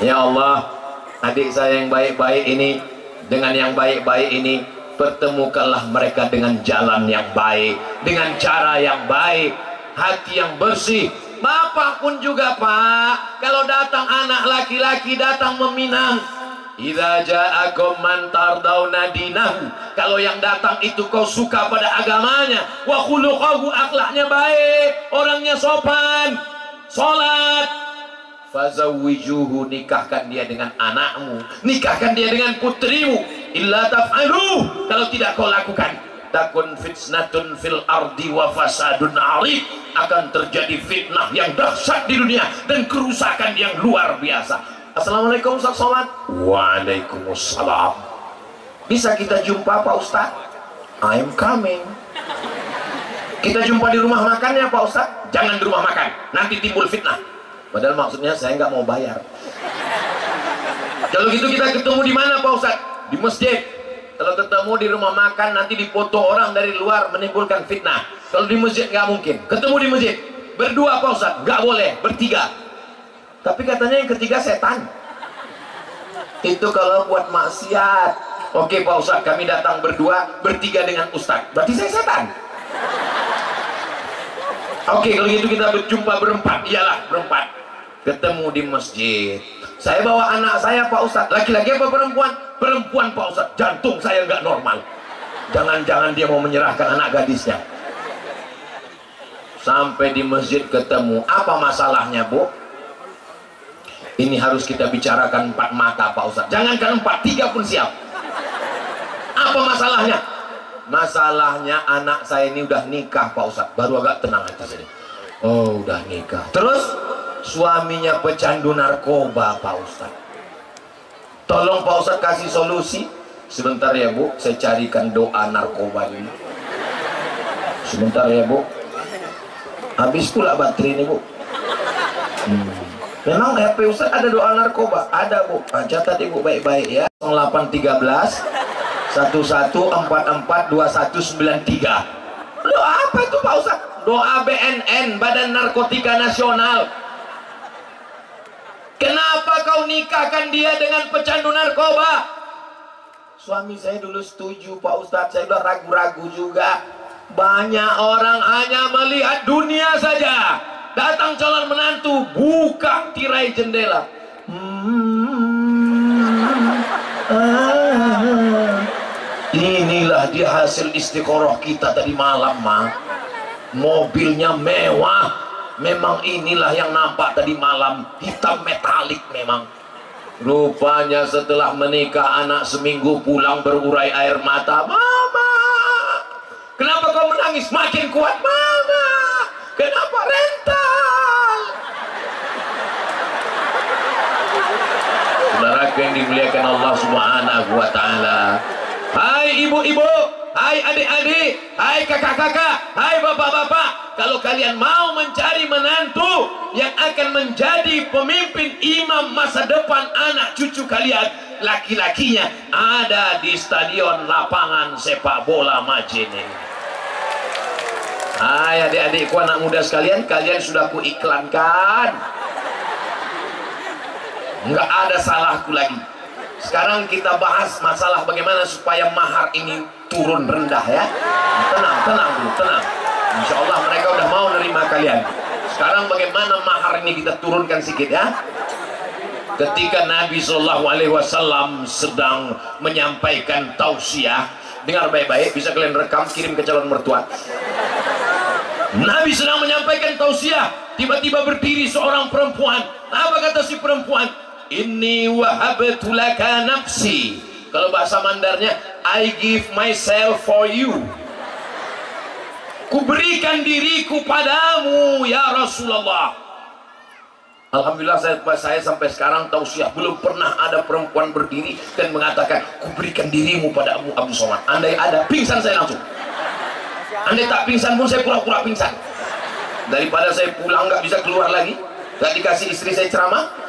Ya Allah, adik saya yang baik-baik ini dengan yang baik-baik ini, pertemukanlah mereka dengan jalan yang baik, dengan cara yang baik, hati yang bersih. Bapak pun juga Pak, kalau datang anak laki-laki datang meminang. Idza ja'akum man tardawna dinahu, kalau yang datang itu kau suka pada agamanya, wa khuluquhu, akhlaknya baik, orangnya sopan, sholat, fazawwijuhu, nikahkan dia dengan anakmu, nikahkan dia dengan putrimu. Illa taf'alu, kalau tidak kau lakukan, takun fitnatun fil ardi wa fasadun arif, akan terjadi fitnah yang dahsyat di dunia dan kerusakan yang luar biasa. Assalamualaikum Ustaz Somad. Waalaikumsalam. Bisa kita jumpa Pak Ustaz? I'm coming. Kita jumpa di rumah makannya Pak Ustaz? Jangan di rumah makan, nanti timbul fitnah. Padahal maksudnya saya nggak mau bayar. Kalau gitu kita ketemu di mana Pak Ustaz? Di masjid. Kalau ketemu di rumah makan nanti dipoto orang dari luar, menimbulkan fitnah. Kalau di masjid nggak mungkin. Ketemu di masjid berdua Pak Ustaz, nggak boleh bertiga. Tapi katanya yang ketiga setan. Itu kalau buat maksiat. Oke Pak Ustaz, kami datang berdua, bertiga dengan Ustaz. Berarti saya setan. Oke, kalau gitu kita berjumpa berempat. Iyalah berempat. Ketemu di masjid. Saya bawa anak saya Pak Ustaz. Laki-laki apa perempuan? Perempuan Pak Ustaz. Jantung saya nggak normal. Jangan-jangan dia mau menyerahkan anak gadisnya. Sampai di masjid ketemu. Apa masalahnya Bu? Ini harus kita bicarakan empat mata Pak Ustadz. Jangankan empat, tiga pun siap. Apa masalahnya? Masalahnya anak saya ini udah nikah Pak Ustadz. Baru agak tenang hati saya. Oh udah nikah. Terus suaminya pecandu narkoba Pak Ustadz. Tolong Pak Ustadz kasih solusi. Sebentar ya Bu, saya carikan doa narkoba ini. Sebentar ya Bu. Habis pula baterai ini Bu. Memang HP Ustaz ada doa narkoba? Ada Bu. Catat Ibu baik-baik ya. 0813 1144 2193. Doa apa itu Pak Ustaz? Doa BNN, Badan Narkotika Nasional. Kenapa kau nikahkan dia dengan pecandu narkoba? Suami saya dulu setuju Pak Ustaz. Saya udah ragu-ragu juga. Banyak orang hanya melihat dunia saja. Datang calon menantu, buka tirai jendela. Inilah dia hasil istiqoroh kita tadi malam, Ma. Mobilnya mewah. Memang inilah yang nampak tadi malam. Hitam metalik memang. Rupanya setelah menikah anak seminggu pulang berurai air mata. Mama, kenapa kau menangis? Makin kuat, Mama. Kenapa rental? Saudara yang dimuliakan Allah Subhanahu wa Ta'ala. Hai ibu-ibu, hai adik-adik, hai kakak-kakak, hai bapak-bapak, kalau kalian mau mencari menantu yang akan menjadi pemimpin imam masa depan anak cucu kalian, laki-lakinya ada di stadion lapangan sepak bola Majene. Hai adik-adikku, anak muda sekalian, kalian sudah ku iklankan. Nggak ada salahku lagi. Sekarang kita bahas masalah bagaimana supaya mahar ini turun rendah ya. Tenang dulu, tenang. Insya Allah mereka udah mau nerima kalian. Sekarang bagaimana mahar ini kita turunkan sedikit ya. Ketika Nabi SAW sedang menyampaikan tausiah, dengar baik-baik, bisa kalian rekam, kirim ke calon mertua. Nabi sedang menyampaikan tausiah, tiba-tiba berdiri seorang perempuan. Apa kata si perempuan? Inni wahabtu laka nafsi. Kalau bahasa Mandarnya, I give myself for you. Kuberikan diriku padamu ya Rasulullah. Alhamdulillah saya sampai sekarang tausiah belum pernah ada perempuan berdiri dan mengatakan kuberikan dirimu padamu Abu Somad. Andai ada, pingsan saya langsung. Andai tak pingsan pun saya pura-pura pingsan. Daripada saya pulang nggak bisa keluar lagi, nggak dikasih istri saya ceramah.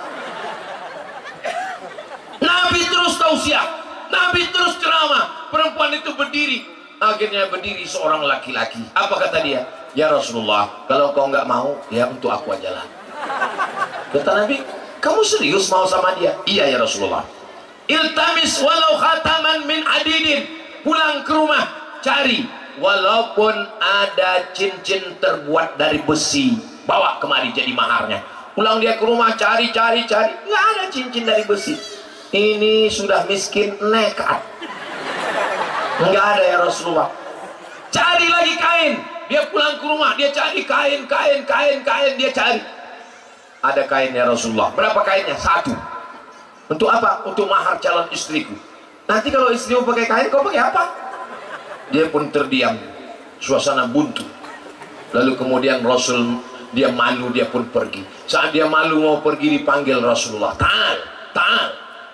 Nabi terus tausiah, Nabi terus ceramah. Perempuan itu berdiri. Akhirnya berdiri seorang laki-laki. Apa kata dia? Ya Rasulullah, kalau kau nggak mau, ya untuk aku aja lah. Kata Nabi, kamu serius mau sama dia? Iya ya Rasulullah. Iltamis walau khataman min adidin. Pulang ke rumah, cari. Walaupun ada cincin terbuat dari besi, bawa kemari jadi maharnya. Pulang dia ke rumah, cari. Nggak ada cincin dari besi. Ini sudah miskin nekat. Nggak ada ya Rasulullah. Cari lagi kain. Dia pulang ke rumah, dia cari kain. Dia cari. Ada kain ya Rasulullah. Berapa kainnya? 1. Untuk apa? Untuk mahar calon istriku. Nanti kalau istrimu pakai kain, kau pakai apa? Dia pun terdiam. Suasana buntu. Lalu kemudian Rasul, dia malu, dia pun pergi. Saat dia malu mau pergi, dipanggil Rasulullah. Ta'al.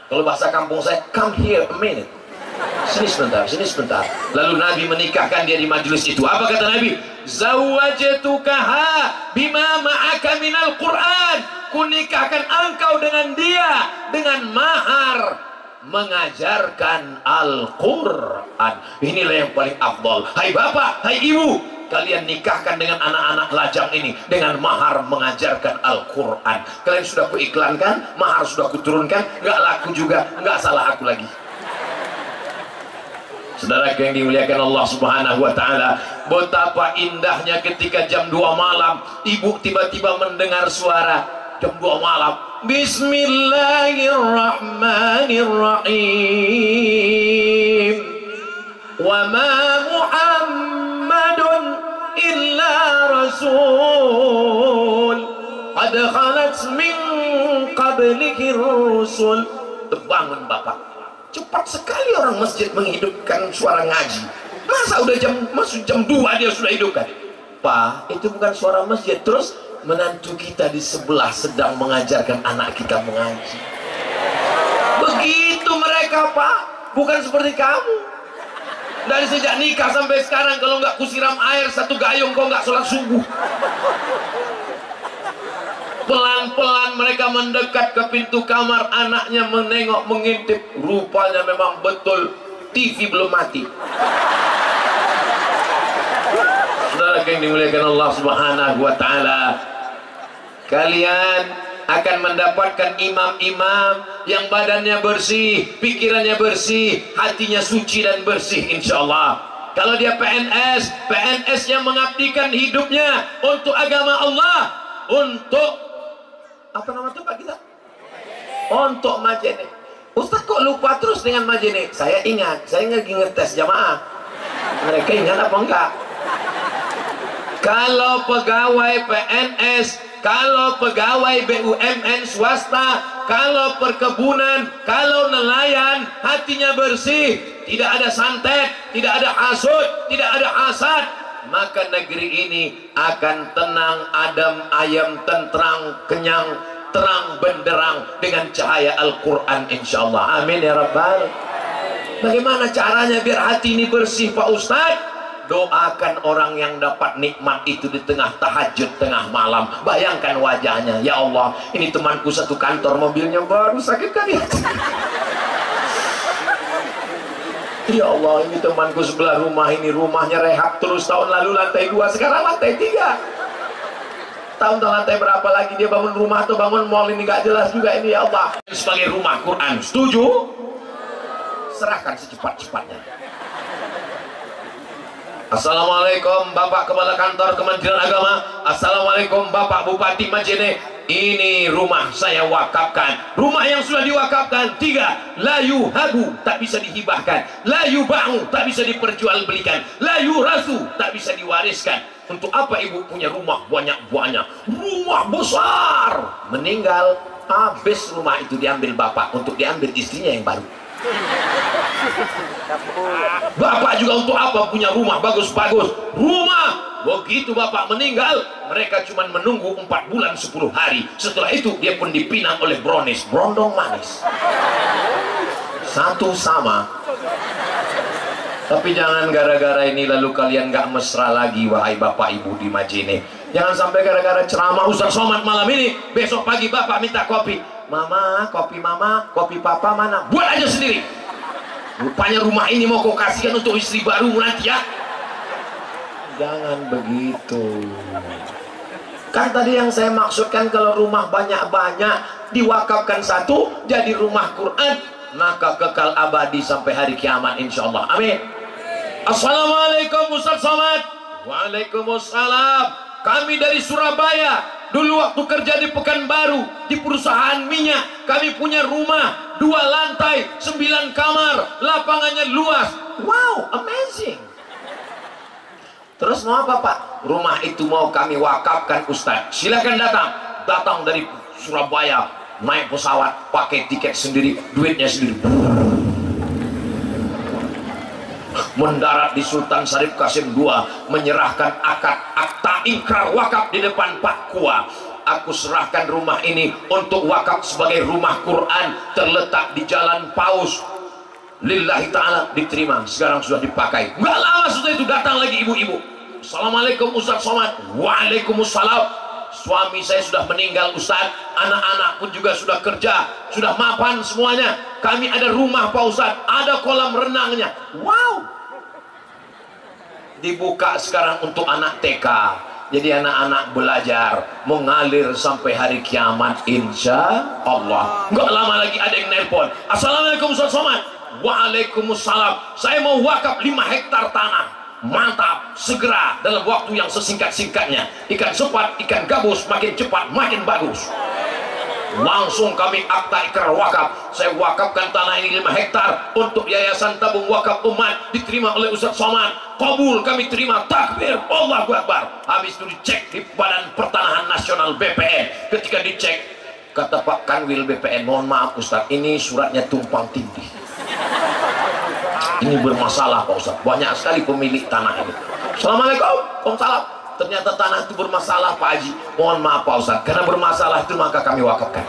Kalau bahasa kampung saya, come here a minute. Sini sebentar. Lalu Nabi menikahkan dia di majelis itu. Apa kata Nabi? Zawwajtukaha bima ma'aka minal Qur'an. Kunikahkan engkau dengan dia dengan mahar mengajarkan Al-Quran. Inilah yang paling afdal. Hai bapak, hai ibu, kalian nikahkan dengan anak-anak lajang ini dengan mahar mengajarkan Al-Quran. Kalian sudah kuiklankan, mahar sudah kuturunkan, nggak laku juga, nggak salah aku lagi. Saudara yang dimuliakan Allah Subhanahu wa Ta'ala, betapa indahnya ketika jam 2 malam ibu tiba-tiba mendengar suara. Jam 2 malam, Bismillahirrahmanirrahim. Wa ma Muhammadun illa rasul qad qad khalat min qablihi rusul. Bangun bapak, cepat sekali orang masjid menghidupkan suara ngaji. Masa udah masuk jam 2 dia sudah hidupkan? Pak, itu bukan suara masjid. Terus menantu kita di sebelah sedang mengajarkan anak kita mengaji. Begitu mereka Pak, bukan seperti kamu. Dari sejak nikah sampai sekarang kalau nggak kusiram air 1 gayung kau nggak sholat subuh. Pelan-pelan mereka mendekat ke pintu kamar, anaknya menengok, mengintip. Rupanya memang betul TV belum mati. Saudara yang dimuliakan Allah Subhanahu wa Ta'ala, kalian akan mendapatkan imam-imam yang badannya bersih, pikirannya bersih, hatinya suci dan bersih, insya Allah. Kalau dia PNS, PNS yang mengabdikan hidupnya untuk agama Allah, untuk apa nama itu Pak kita? Untuk Majene. Ustaz kok lupa terus dengan Majene? Saya ingat, saya lagi ngetes jamaah. Mereka ingat apa enggak? Kalau pegawai PNS, kalau pegawai BUMN swasta, kalau perkebunan, kalau nelayan, hatinya bersih, tidak ada santet, tidak ada hasud, tidak ada hasad, maka negeri ini akan tenang, adem, ayem, tentrang, kenyang, terang benderang dengan cahaya Al-Quran, insyaallah. Amin ya Rabbal. Bagaimana caranya biar hati ini bersih Pak Ustadz? Doakan orang yang dapat nikmat itu di tengah tahajud, tengah malam. Bayangkan wajahnya, ya Allah, ini temanku satu kantor, mobilnya baru, sakit kan ya? Ya Allah, ini temanku sebelah rumah, ini rumahnya rehab terus, tahun lalu lantai 2, sekarang lantai 3. Tahun-tahun lantai berapa lagi dia bangun rumah atau bangun mall, ini gak jelas juga ini, ya Allah. Sebagai rumah Quran, setuju? Serahkan secepat-cepatnya. Assalamualaikum Bapak Kepala Kantor Kementerian Agama, Assalamualaikum Bapak Bupati Majene, ini rumah saya wakafkan. Rumah yang sudah diwakafkan 3, la yuhabu, tak bisa dihibahkan, la yuba'u, tak bisa diperjualbelikan, la yurasu, tak bisa diwariskan. Untuk apa ibu punya rumah banyak-banyak, rumah besar, meninggal, habis rumah itu diambil bapak untuk diambil istrinya yang baru. Bapak juga untuk apa punya rumah bagus-bagus? Rumah, begitu bapak meninggal, mereka cuma menunggu 4 bulan 10 hari. Setelah itu dia pun dipinang oleh brownies, brondong manis. Satu sama. Tapi jangan gara-gara ini lalu kalian gak mesra lagi, wahai bapak ibu di Majene. Jangan sampai gara-gara ceramah Ustaz Somad malam ini, besok pagi bapak minta kopi. Mama, kopi papa mana? Buat aja sendiri. Rupanya rumah ini mau kau kasihkan untuk istri baru nanti ya. Jangan begitu. Kan tadi yang saya maksudkan, kalau rumah banyak-banyak diwakafkan satu jadi rumah Quran, maka kekal abadi sampai hari kiamat, insya Allah. Amin. Assalamualaikum Ustaz Somad. Waalaikumsalam. Kami dari Surabaya, dulu waktu kerja di Pekanbaru, di perusahaan minyak, kami punya rumah 2 lantai, 9 kamar, lapangannya luas. Wow, amazing. Terus mau apa Pak? Rumah itu mau kami wakafkan Ustaz. Silakan datang dari Surabaya, naik pesawat, pakai tiket sendiri, duitnya sendiri, mendarat di Sultan Syarif Qasim II, menyerahkan akta ikrar wakaf di depan Pak Kua. Aku serahkan rumah ini untuk wakaf sebagai rumah Quran, terletak di Jalan Paus. Lillahi ta'ala, diterima, sekarang sudah dipakai. Nggak lama setelah itu datang lagi ibu-ibu. Assalamualaikum Ustaz Somad. Waalaikumsalam. Suami saya sudah meninggal Ustaz, anak-anak pun juga sudah kerja, sudah mapan semuanya. Kami ada rumah Pak Ustaz, ada kolam renangnya. Wow. Dibuka sekarang untuk anak TK, jadi anak-anak belajar mengalir sampai hari kiamat, insya Allah. Nggak lama lagi ada yang nelpon. Assalamualaikum Ustaz Somad. Waalaikumsalam. Saya mau wakaf 5 hektar tanah. Mantap, segera dalam waktu yang sesingkat-singkatnya. Ikan sepat, ikan gabus, makin cepat makin bagus. Langsung kami akta ikrar wakaf. Saya wakafkan tanah ini 5 hektar untuk Yayasan Tabung Wakaf Umat, diterima oleh Ustaz Somad. Kabul, kami terima, takbir, Allahu Akbar. Habis itu dicek di Badan Pertanahan Nasional BPN. Ketika dicek, kata Pak Kanwil BPN, mohon maaf Ustaz, ini suratnya tumpang tindih. Ini bermasalah Pak Ustaz, banyak sekali pemilik tanah ini. Assalamualaikum, waalaikumsalam. Ternyata tanah itu bermasalah Pak Haji. Mohon maaf Pak Ustaz, karena bermasalah itu maka kami wakafkan.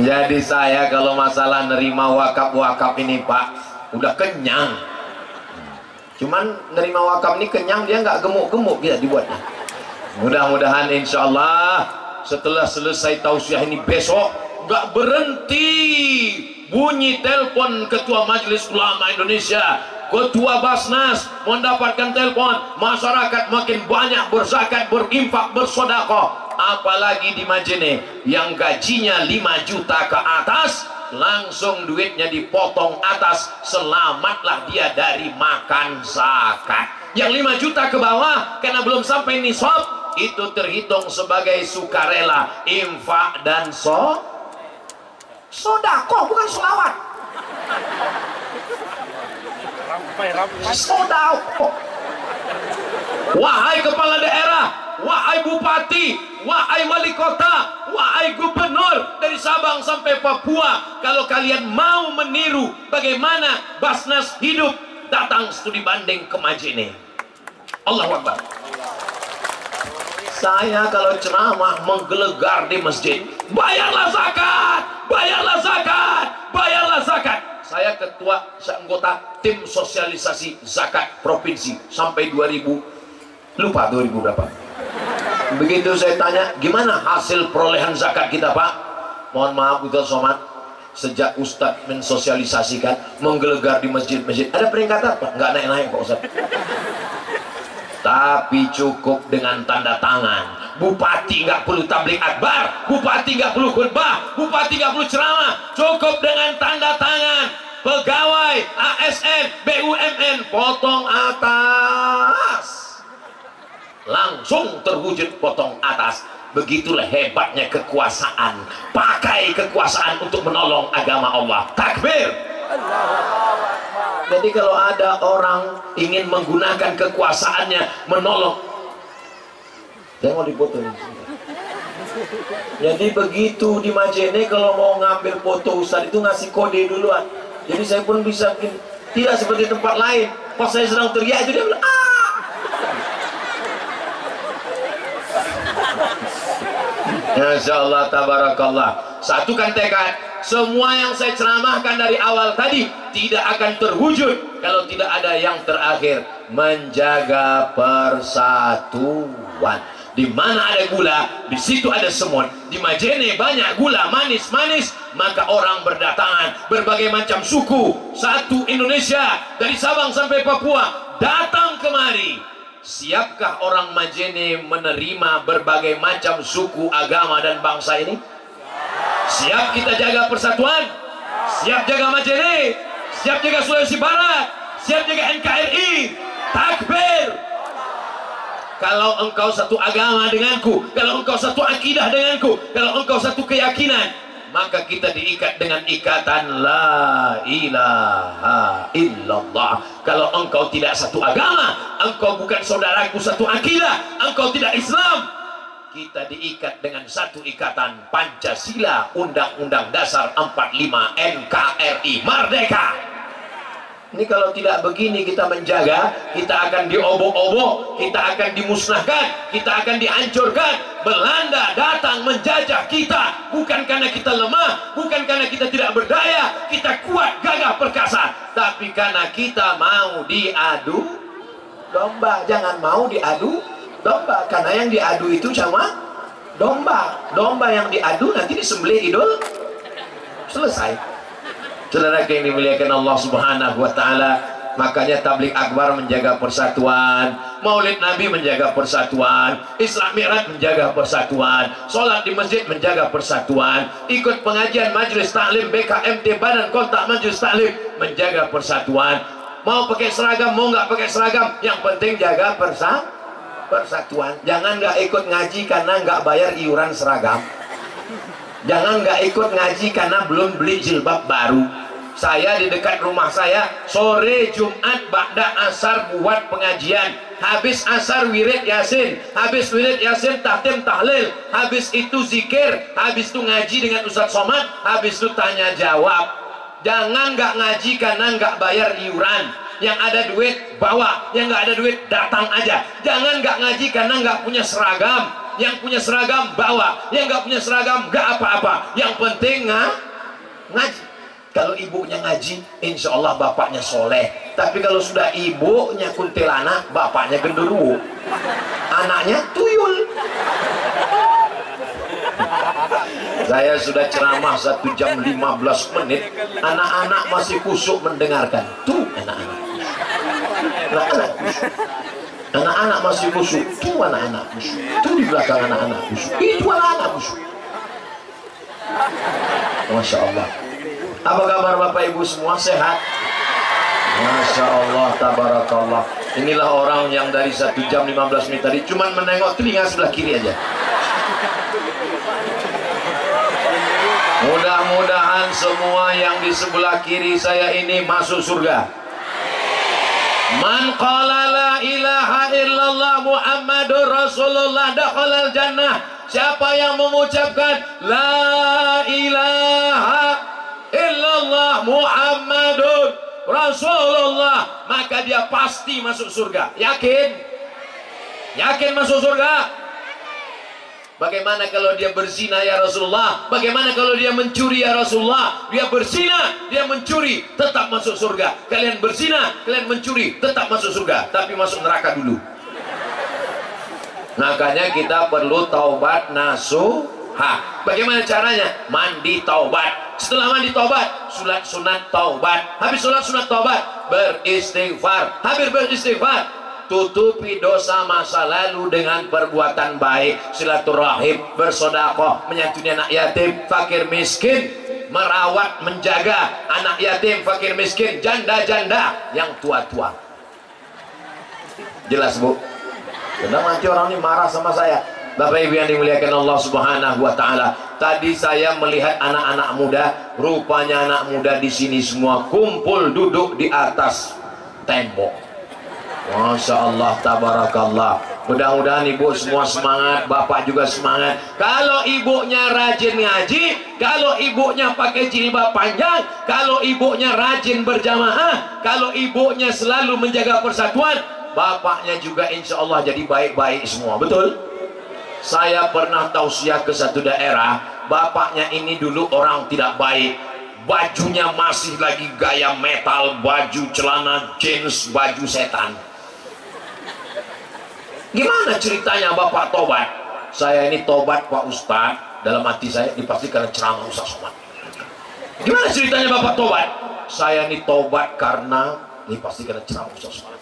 Jadi saya kalau masalah nerima wakaf-wakaf ini Pak, udah kenyang. Cuman nerima wakaf ini kenyang, dia nggak gemuk-gemuk dia dibuatnya. Mudah-mudahan insya Allah setelah selesai tausiah ini besok nggak berhenti bunyi telepon Ketua Majelis Ulama Indonesia, Ketua Basnas mendapatkan telepon, masyarakat makin banyak berzakat, berinfak, bersedekah. Apalagi di Majene yang gajinya 5 juta ke atas, langsung duitnya dipotong atas, selamatlah dia dari makan zakat. Yang 5 juta ke bawah karena belum sampai nisab, itu terhitung sebagai sukarela, infak dan sodakoh, bukan sholawat. Sodakoh. Wahai kepala daerah, wahai bupati, wahai wali kota, wahai gubernur dari Sabang sampai Papua, kalau kalian mau meniru bagaimana Basnas hidup, datang studi banding ke Majene. Allahu Akbar. Saya kalau ceramah menggelegar di masjid, bayarlah zakat, bayarlah zakat, bayarlah zakat. Saya ketua anggota tim sosialisasi zakat provinsi sampai 2000, lupa 2000 berapa. Begitu saya tanya, gimana hasil perolehan zakat kita Pak? Mohon maaf Ustaz Somad, sejak Ustadz mensosialisasikan, menggelegar di masjid-masjid, ada peringkatan Pak? Nggak naik-naik Pak Ustadz. Tapi cukup dengan tanda tangan. Bupati nggak perlu tabligh akbar, bupati nggak perlu khutbah, bupati nggak perlu ceramah, cukup dengan tanda tangan. Pegawai ASN, BUMN potong atas, langsung terwujud potong atas. Begitulah hebatnya kekuasaan. Pakai kekuasaan untuk menolong agama Allah. Takbir. Jadi kalau ada orang ingin menggunakan kekuasaannya menolong, saya mau dipoto ini. Jadi begitu di Majene kalau mau ngambil foto Ustaz itu ngasih kode duluan. Jadi saya pun bisa, tidak seperti tempat lain. Pas saya sedang teriak itu dia bilang Masya Allah, tabarakallah. Satukan tekad, semua yang saya ceramahkan dari awal tadi tidak akan terwujud kalau tidak ada yang terakhir, menjaga persatuan. Di mana ada gula, di situ ada semut. Di Majene banyak gula manis-manis, maka orang berdatangan, berbagai macam suku, satu Indonesia dari Sabang sampai Papua datang kemari. Siapkah orang Majene menerima berbagai macam suku, agama dan bangsa ini? Siap kita jaga persatuan? Siap jaga Majene? Siap jaga Sulawesi Barat? Siap jaga NKRI? Takbir! Kalau engkau satu agama denganku, kalau engkau satu akidah denganku, kalau engkau satu keyakinan, maka kita diikat dengan ikatan la ilaha illallah. Kalau engkau tidak satu agama, engkau bukan saudaraku satu akidah, engkau tidak Islam, kita diikat dengan satu ikatan Pancasila, Undang-Undang Dasar 45, NKRI, Merdeka. Ini kalau tidak begini kita menjaga, kita akan diobok-obok, kita akan dimusnahkan, kita akan dihancurkan. Belanda datang menjajah kita, bukan karena kita lemah, bukan karena kita tidak berdaya, kita kuat, gagah, perkasa, tapi karena kita mau diadu domba. Jangan mau diadu domba, karena yang diadu itu cuma domba. Domba yang diadu nanti disembelih idul, selesai. Saudara yang dimuliakan Allah Subhanahu wa Ta'ala, makanya tabligh akbar menjaga persatuan, Maulid Nabi menjaga persatuan, Isra Mi'raj menjaga persatuan, sholat di masjid menjaga persatuan, ikut pengajian majelis taklim BKMT Badan Kontak Majelis Taklim menjaga persatuan. Mau pakai seragam, mau nggak pakai seragam, yang penting jaga persatuan. persatuan. Jangan nggak ikut ngaji karena nggak bayar iuran seragam. Jangan nggak ikut ngaji karena belum beli jilbab baru. Saya di dekat rumah saya sore Jumat ba'da asar buat pengajian. Habis asar wirid yasin, habis wirid yasin tahtim tahlil, habis itu zikir, habis itu ngaji dengan Ustadz Somad, habis itu tanya jawab. Jangan nggak ngaji karena nggak bayar iuran. Yang ada duit bawa, yang nggak ada duit datang aja. Jangan nggak ngaji karena nggak punya seragam. Yang punya seragam bawa, yang nggak punya seragam nggak apa-apa. Yang penting ngaji. Kalau ibunya ngaji, insya Allah bapaknya soleh. Tapi kalau sudah ibunya kuntilanak, bapaknya genderuwo, anaknya tuyul. Saya sudah ceramah 1 jam 15 menit, anak-anak masih khusyuk mendengarkan. Tuh anak-anak, anak-anak khusyuk. Anak-anak masih khusyuk. Tuh anak-anak khusyuk. Tuh di belakang anak-anak khusyuk. Itu anak-anak khusyuk. Masya Allah. Apa kabar Bapak Ibu semua, sehat? Masya Allah, tabarakallah. Inilah orang yang dari 1 jam 15 menit tadi cuman menengok telinga sebelah kiri aja. Mudah-mudahan semua yang di sebelah kiri saya ini masuk surga. Man qala la ilaha illallah Muhammadur Rasulullah dakhalal jannah. Siapa yang mengucapkan la ilaha illallah Muhammadur Rasulullah, maka dia pasti masuk surga. Yakin? Yakin masuk surga? Bagaimana kalau dia berzina ya Rasulullah? Bagaimana kalau dia mencuri ya Rasulullah? Dia berzina, dia mencuri, tetap masuk surga. Kalian berzina, kalian mencuri, tetap masuk surga, tapi masuk neraka dulu. Makanya kita perlu taubat nasuha. Bagaimana caranya? Mandi taubat. Setelah mandi taubat, sholat sunat taubat. Habis sholat sunat taubat, beristighfar. Habis beristighfar, tutupi dosa masa lalu dengan perbuatan baik, silaturahim, bersedekah, menyantuni anak yatim, fakir miskin, merawat, menjaga anak yatim, fakir miskin, janda-janda yang tua-tua. Jelas Bu? Karena nanti orang ini marah sama saya. Bapak Ibu yang dimuliakan Allah Subhanahu wa taala. Tadi saya melihat anak-anak muda, rupanya anak muda di sini semua kumpul duduk di atas tembok. Masya Allah, tabarakallah. Mudah-mudahan ibu semua semangat, bapak juga semangat. Kalau ibunya rajin ngaji, kalau ibunya pakai jilbab panjang, kalau ibunya rajin berjamaah, kalau ibunya selalu menjaga persatuan, bapaknya juga insya Allah jadi baik-baik semua. Betul? Saya pernah tausiah ke satu daerah, bapaknya ini dulu orang tidak baik, bajunya masih lagi gaya metal, baju celana jeans, baju setan. Gimana ceritanya bapak tobat? Saya ini tobat Pak Ustadz, dalam hati saya dipastikan ceramah Ustadz Somad. Gimana ceritanya bapak tobat? Saya ini tobat karena dipastikan ceramah Ustadz Somad.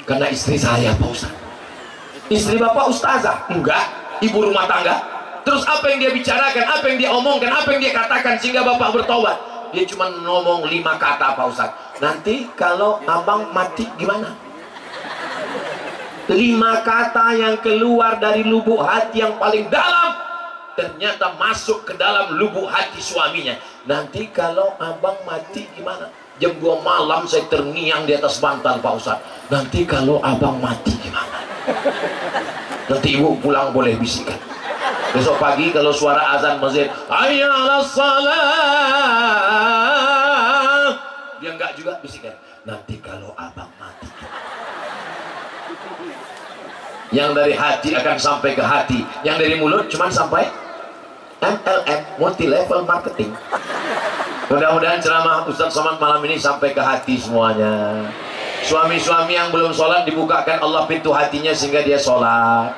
Karena istri saya Pak Ustadz. Istri bapak ustazah? Enggak, ibu rumah tangga. Terus apa yang dia bicarakan, apa yang dia omongkan, apa yang dia katakan sehingga bapak bertobat? Dia cuma ngomong 5 kata Pak Ustadz. Nanti kalau abang mati gimana? 5 kata yang keluar dari lubuk hati yang paling dalam, ternyata masuk ke dalam lubuk hati suaminya. Nanti kalau abang mati gimana? Jam 2 malam saya terngiang di atas bantal Pak Ustadz. Nanti kalau abang mati gimana? Nanti ibu pulang boleh bisikan. Besok pagi kalau suara azan masjid, hayya 'alas shalah, dia enggak juga bisikan. Nanti kalau abang mati. Yang dari hati akan sampai ke hati, yang dari mulut cuman sampai MLM, multi level marketing. Mudah-mudahan ceramah Ustadz Somad malam ini sampai ke hati semuanya. Suami-suami yang belum sholat, dibukakan Allah pintu hatinya sehingga dia sholat.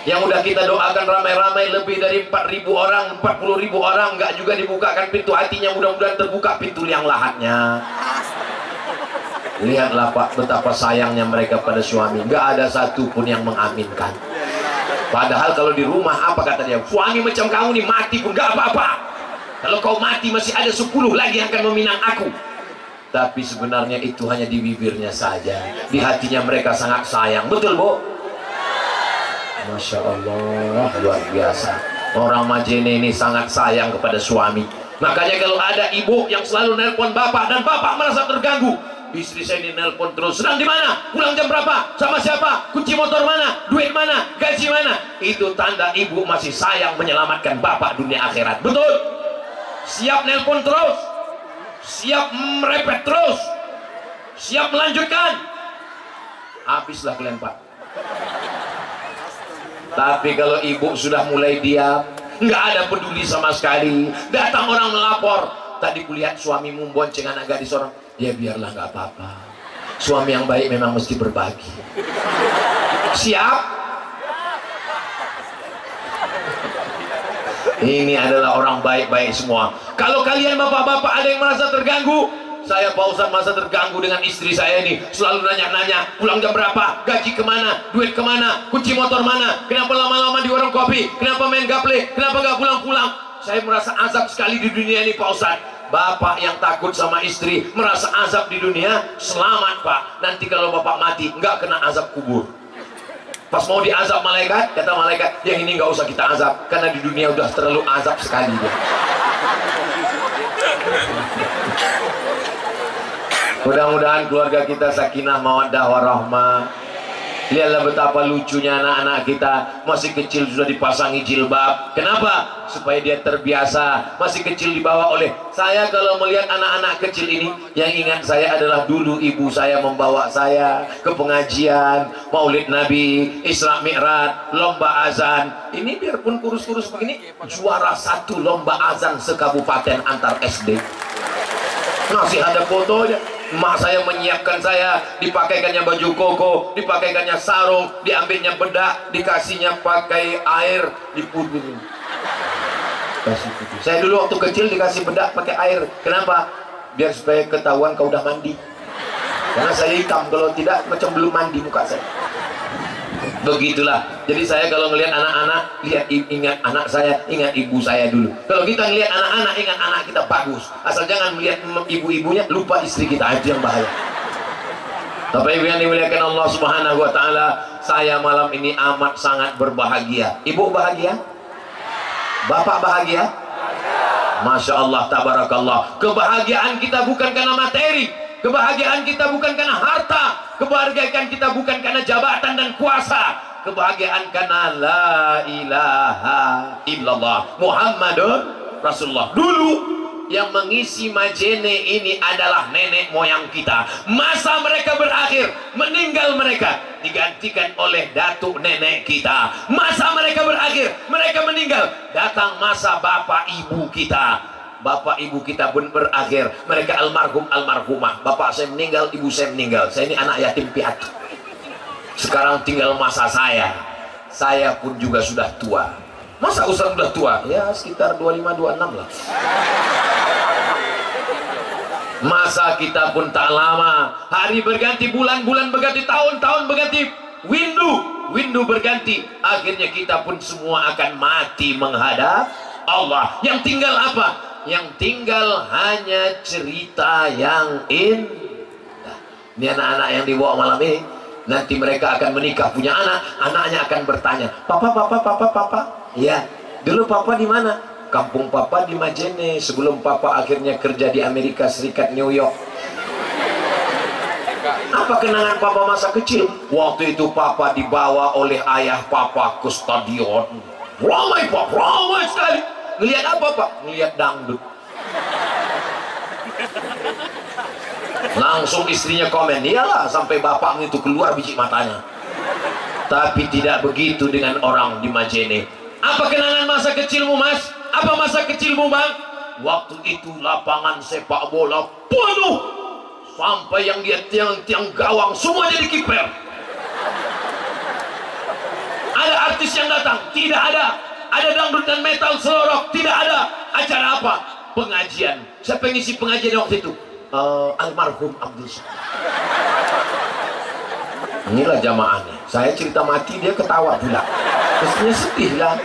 Yang udah kita doakan ramai-ramai lebih dari 4.000 orang, 40.000 orang, nggak juga dibukakan pintu hatinya, mudah-mudahan terbuka pintu yang lahatnya. Lihatlah Pak, betapa sayangnya mereka pada suami, nggak ada satupun yang mengaminkan. Padahal kalau di rumah apa kata dia? Suami macam kamu nih mati pun nggak apa-apa. Kalau kau mati masih ada 10 lagi yang akan meminang aku. Tapi sebenarnya itu hanya di bibirnya saja, di hatinya mereka sangat sayang. Betul Bu? Masya Allah, luar biasa. Orang Majene ini sangat sayang kepada suami. Makanya kalau ada ibu yang selalu nelpon bapak dan bapak merasa terganggu, istri saya ini nelpon terus, sedang di mana, pulang jam berapa, sama siapa, kunci motor mana, duit mana, gaji mana, itu tanda ibu masih sayang menyelamatkan bapak dunia akhirat. Betul? Siap nelpon terus, siap merepet terus, siap melanjutkan, habislah kalian pak. Tapi kalau ibu sudah mulai diam, nggak ada peduli sama sekali, datang orang melapor, tadi kulihat suamimu bonceng anak gadis orang, ya biarlah nggak apa-apa, suami yang baik memang mesti berbagi. Siap? Ini adalah orang baik-baik semua. Kalau kalian bapak-bapak ada yang merasa terganggu, saya Pak Ustadz masa terganggu dengan istri saya ini, selalu nanya-nanya pulang jam berapa, gaji kemana, duit kemana, kunci motor mana, kenapa lama-lama di warung kopi, kenapa main gaple, kenapa nggak pulang-pulang. Saya merasa azab sekali di dunia ini Pak Ustadz. Bapak yang takut sama istri merasa azab di dunia, selamat Pak, nanti kalau bapak mati nggak kena azab kubur. Pas mau diazab malaikat, kata malaikat, yang ini nggak usah kita azab karena di dunia udah terlalu azab sekali dia. Mudah-mudahan keluarga kita sakinah mawaddah warahmah. Lihatlah betapa lucunya anak-anak kita, masih kecil sudah dipasangi jilbab. Kenapa? Supaya dia terbiasa. Masih kecil dibawa oleh saya. Kalau melihat anak-anak kecil ini, yang ingat saya adalah dulu ibu saya membawa saya ke pengajian Maulid Nabi, Isra Mi'raj, lomba azan. Ini biarpun kurus-kurus begini, juara 1 lomba azan sekabupaten antar SD. Masih ada fotonya. Mak saya menyiapkan saya, dipakaikannya baju koko, dipakaikannya sarung, diambilnya bedak, dikasihnya pakai air, diputuhin. Saya dulu waktu kecil dikasih bedak pakai air. Kenapa? Biar supaya ketahuan kau udah mandi. Karena saya hitam, kalau tidak macam belum mandi muka saya. Begitulah. Jadi saya kalau melihat anak-anak, ingat anak saya, ingat ibu saya dulu. Kalau kita melihat anak-anak, ingat anak kita bagus. Asal jangan melihat ibu-ibunya, lupa istri kita, itu yang bahaya. Tapi ibu yang dimuliakan Allah Subhanahu wa Ta'ala, saya malam ini amat sangat berbahagia. Ibu bahagia? Bapak bahagia? Masya Allah, tabarakallah. Kebahagiaan kita bukan karena materi, kebahagiaan kita bukan karena harta, kebahagiaan kita bukan karena jabatan dan kuasa, kebahagiaan karena la ilaha illallah Muhammadun Rasulullah. Dulu yang mengisi Majene ini adalah nenek moyang kita. Masa mereka berakhir, meninggal mereka, digantikan oleh datuk nenek kita. Masa mereka berakhir, mereka meninggal, datang masa bapak ibu kita. Bapak ibu kita pun berakhir, mereka almarhum almarhumah. Bapak saya meninggal, ibu saya meninggal. Saya ini anak yatim piatu. Sekarang tinggal masa saya pun juga sudah tua. Masa Ustaz sudah tua? Ya sekitar 25-26 lah. Masa kita pun tak lama. Hari berganti, bulan berganti, tahun berganti, windu berganti. Akhirnya kita pun semua akan mati menghadap Allah. Yang tinggal apa? Yang tinggal hanya cerita yang indah. Ini anak-anak yang dibawa malam ini, nanti mereka akan menikah, punya anak, anaknya akan bertanya, papa, ya, dulu papa di mana? Kampung papa di Majene, sebelum papa akhirnya kerja di Amerika Serikat, New York. Apa kenangan papa masa kecil? Waktu itu papa dibawa oleh ayah papa ke stadion. Ramai pak, ramai sekali. Ngelihat apa pak? Ngelihat dangdut. Langsung istrinya komen, iyalah sampai bapak itu keluar biji matanya. Tapi tidak begitu dengan orang di Majene. Apa kenangan masa kecilmu mas? Apa masa kecilmu bang? Waktu itu lapangan sepak bola penuh, sampai yang dia tiang-tiang gawang semua jadi kiper. Ada artis yang datang? Tidak ada. Ada dangdut dan metal selorok? Tidak ada. Acara apa? Pengajian. Siapa yang ngisi pengajian waktu itu? Almarhum Abdul Somad. Inilah jamaahnya. Saya cerita mati, dia ketawa pula. Mestinya sedih lah.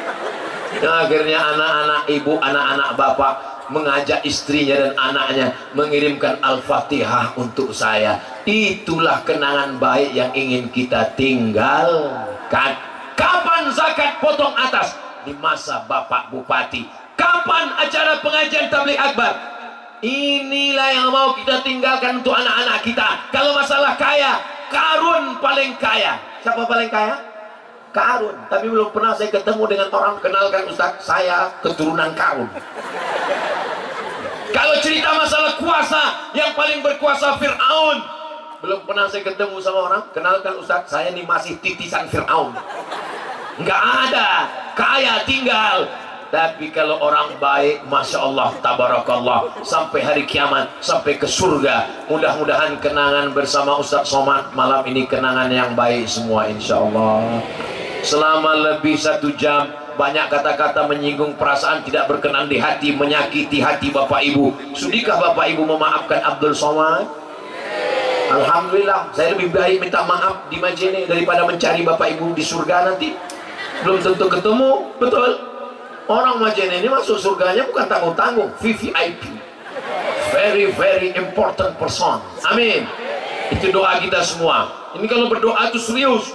Nah, akhirnya anak-anak ibu, anak-anak bapak mengajak istrinya dan anaknya mengirimkan Al-Fatihah untuk saya. Itulah kenangan baik yang ingin kita tinggalkan. Kapan zakat potong atas. Di masa Bapak Bupati, kapan acara pengajian tabligh akbar? Inilah yang mau kita tinggalkan untuk anak-anak kita. Kalau masalah kaya, Karun paling kaya. Siapa paling kaya? Karun. Tapi belum pernah saya ketemu dengan orang kenalkan, Ustaz, saya keturunan Karun. Kalau cerita masalah kuasa, yang paling berkuasa Fir'aun. Belum pernah saya ketemu sama orang, kenalkan, Ustaz, saya ini masih titisan Fir'aun. Nggak ada, kaya tinggal. Tapi kalau orang baik, Masya Allah, Tabarakallah, sampai hari kiamat, sampai ke surga. Mudah-mudahan kenangan bersama Ustaz Somad malam ini kenangan yang baik semua, insya Allah. Selama lebih 1 jam, banyak kata-kata menyinggung perasaan, tidak berkenan di hati, menyakiti hati Bapak Ibu. Sudikah Bapak Ibu memaafkan Abdul Somad? Alhamdulillah, saya lebih baik minta maaf di Majene daripada mencari Bapak Ibu di surga nanti. Belum tentu ketemu, betul. Orang Majene ini masuk surganya bukan tanggung-tanggung, VVIP, very very important person. Amin. Itu doa kita semua. Ini kalau berdoa itu serius.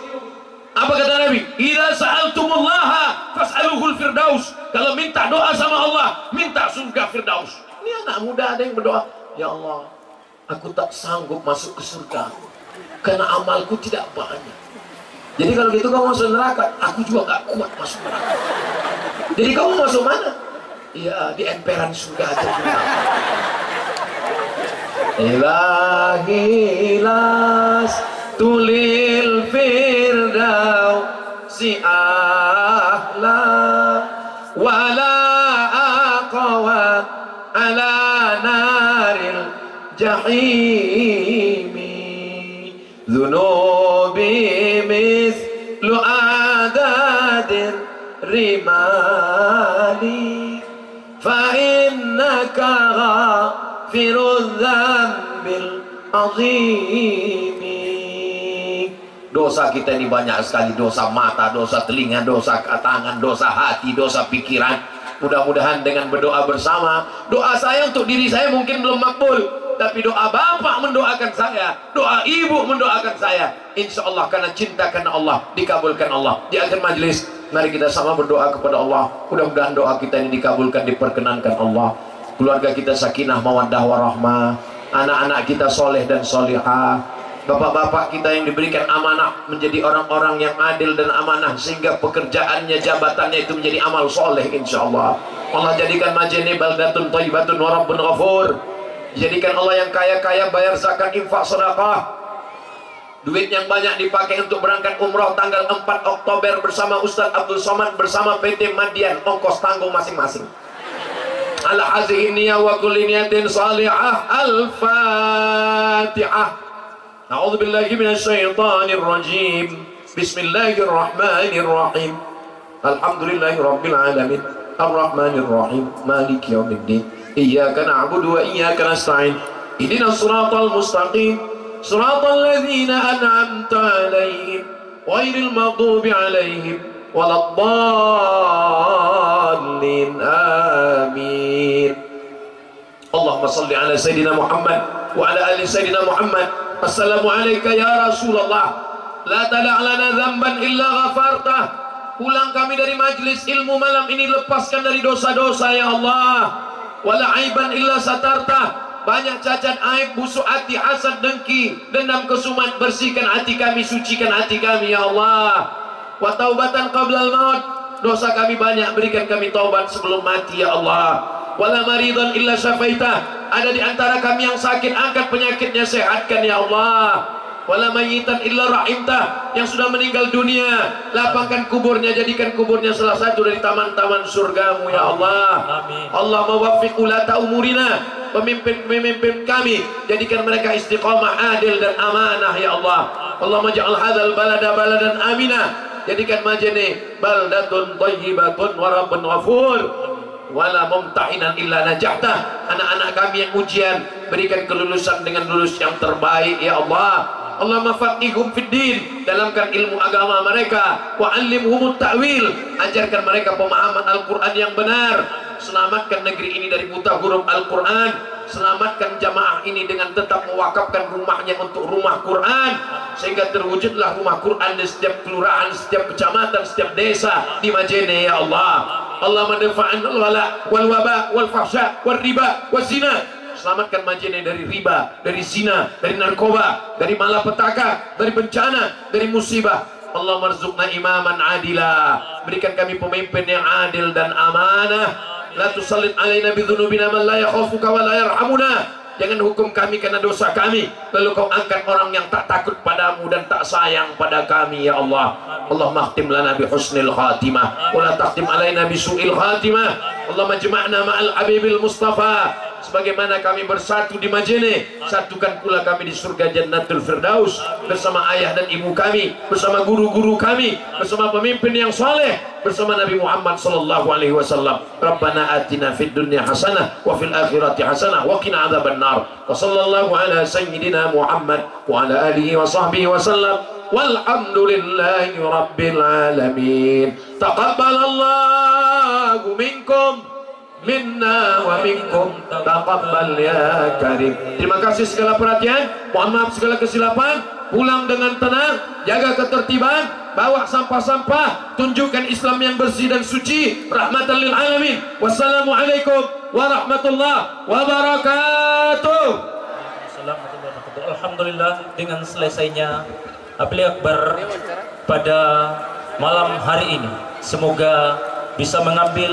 Apa kata Nabi? Idza sa'altumullaha fas'aluhul firdaus. Kalau minta doa sama Allah, minta surga firdaus. Ini anak muda ada yang berdoa, ya Allah, aku tak sanggup masuk ke surga karena amalku tidak banyak. Jadi kalau gitu kamu masuk neraka, aku juga gak kuat masuk neraka. Jadi kamu masuk mana? Ya di emperan surga aja. Ilahi las tulil firdaus si ahla wala aqwa ala naril jahimi dhunubi mithlu adadir rimali fa innaka ghafirudz dzambil azimi. Dosa kita ini banyak sekali, dosa mata, dosa telinga, dosa tangan, dosa hati, dosa pikiran. Mudah-mudahan dengan berdoa bersama, doa saya untuk diri saya mungkin belum makbul, tapi doa bapak mendoakan saya, doa ibu mendoakan saya, insya Allah karena cinta karena Allah, dikabulkan Allah. Di akhir majelis, mari kita sama berdoa kepada Allah. Mudah-mudahan doa kita ini dikabulkan, diperkenankan Allah. Keluarga kita sakinah, mawaddah, warahmah. Anak-anak kita soleh dan solihah. Bapak-bapak kita yang diberikan amanah menjadi orang-orang yang adil dan amanah, sehingga pekerjaannya, jabatannya itu menjadi amal soleh, insya Allah. Allah jadikan Majene baldatun thayyibatun wa rabbun ghafur. Jadikan Allah yang kaya-kaya bayar zakat, infak, sedekah. Duit yang banyak dipakai untuk berangkat umroh tanggal 4 Oktober bersama Ustaz Abdul Somad bersama PT Madian, ongkos tanggung masing-masing. Ala hazihi niyah wa kulli niyatin salihah. Al-Fatihah. A'udzu billahi minasyaitonir rajim. Bismillahirrahmanirrahim. Alhamdulillahirabbil alamin. Arrahmanir rahim. Maliki yaumiddin. Iyyaka na'budu wa iyyaka nasta'in. Ihdinas siratal mustaqim. Siratal ladzina an'amta 'alaihim ghairil maghdubi 'alaihim waladdallin. Amin. Allahumma shalli ala sayyidina Muhammad wa ala ali sayyidina Muhammad. Assalamualaikum ya Rasulullah. La tada' lana dzamban illa ghafartah. Pulang kami dari majlis ilmu malam ini, lepaskan dari dosa-dosa ya Allah. Wala aiban illa satartah. Banyak cacat, aib, busuk hati, hasad, dengki, dendam, kesumat, bersihkan hati kami, sucikan hati kami ya Allah. Wa taubatan qablal maut. Dosa kami banyak, berikan kami taubat sebelum mati ya Allah. Wala maridan illa syafaitah. Ada di antara kami yang sakit, angkat penyakitnya, sehatkan ya Allah. Wala mayyitan illa rahimtah. Yang sudah meninggal dunia, lapangkan kuburnya, jadikan kuburnya salah satu dari taman-taman surgamu ya Allah. Amin. Allah mawaffiq ulata umurina, pemimpin-pemimpin kami, jadikan mereka istiqamah, adil dan amanah ya Allah. Allah maj'al hadzal balada baladan amina, jadikan Majene baldatun thayyibatun wa rabbun ghafur. Wala mumtahinan illa najahta. Anak-anak kami yang ujian, berikan kelulusan dengan lulus yang terbaik ya Allah. Allahumma faqihhum fid din, dalamkan ilmu agama mereka. Wa 'allimhumut ta'wil, ajarkan mereka pemahaman Al-Qur'an yang benar. Selamatkan negeri ini dari buta huruf Al-Qur'an. selamatkan jamaah ini dengan tetap mewakafkan rumahnya untuk rumah Quran, sehingga terwujudlah rumah Quran di setiap kelurahan, setiap kecamatan, setiap desa di Majene ya Allah. Allah madfa'an wala wal waba wal fahsya wal riba wal zina. Selamatkan Majene dari riba, dari zina, dari narkoba, dari malapetaka, dari bencana, dari musibah. Allah marzuqna imaman adila, berikan kami pemimpin yang adil dan amanah. La tusallit alaina bidzunubina man la yakhafuka wa la yarhamuna. Jangan hukum kami karena dosa kami, lalu kau angkat orang yang tak takut padamu dan tak sayang pada kami ya Allah. Allahumma khtim lana bi husnil khatimah wa la takhtim alaina bi su'il khatimah. Allahumma jama'na ma'al habibil mustafa. Sebagaimana kami bersatu di Majene, satukan pula kami di surga Jannatul Firdaus bersama ayah dan ibu kami, bersama guru-guru kami, bersama pemimpin yang soleh, bersama Nabi Muhammad sallallahu alaihi wasallam. Rabbana atina fid dunya hasanah wa fil akhirati hasanah wa qina adzabannar. Wa sallallahu ala sayyidina Muhammad wa ala alihi wa sahbihi wasallam. Walhamdulillahi rabbil alamin. Taqabbalallahu minkum minna wa minkum taqabbal ya karim. Terima kasih segala perhatian, mohon maaf segala kesilapan. Pulang dengan tenang, jaga ketertiban, bawa sampah-sampah, tunjukkan Islam yang bersih dan suci, rahmatan lil alamin. Wassalamualaikum warahmatullahi wabarakatuh. Alhamdulillah, dengan selesainya Apli Akbar pada malam hari ini, semoga bisa mengambil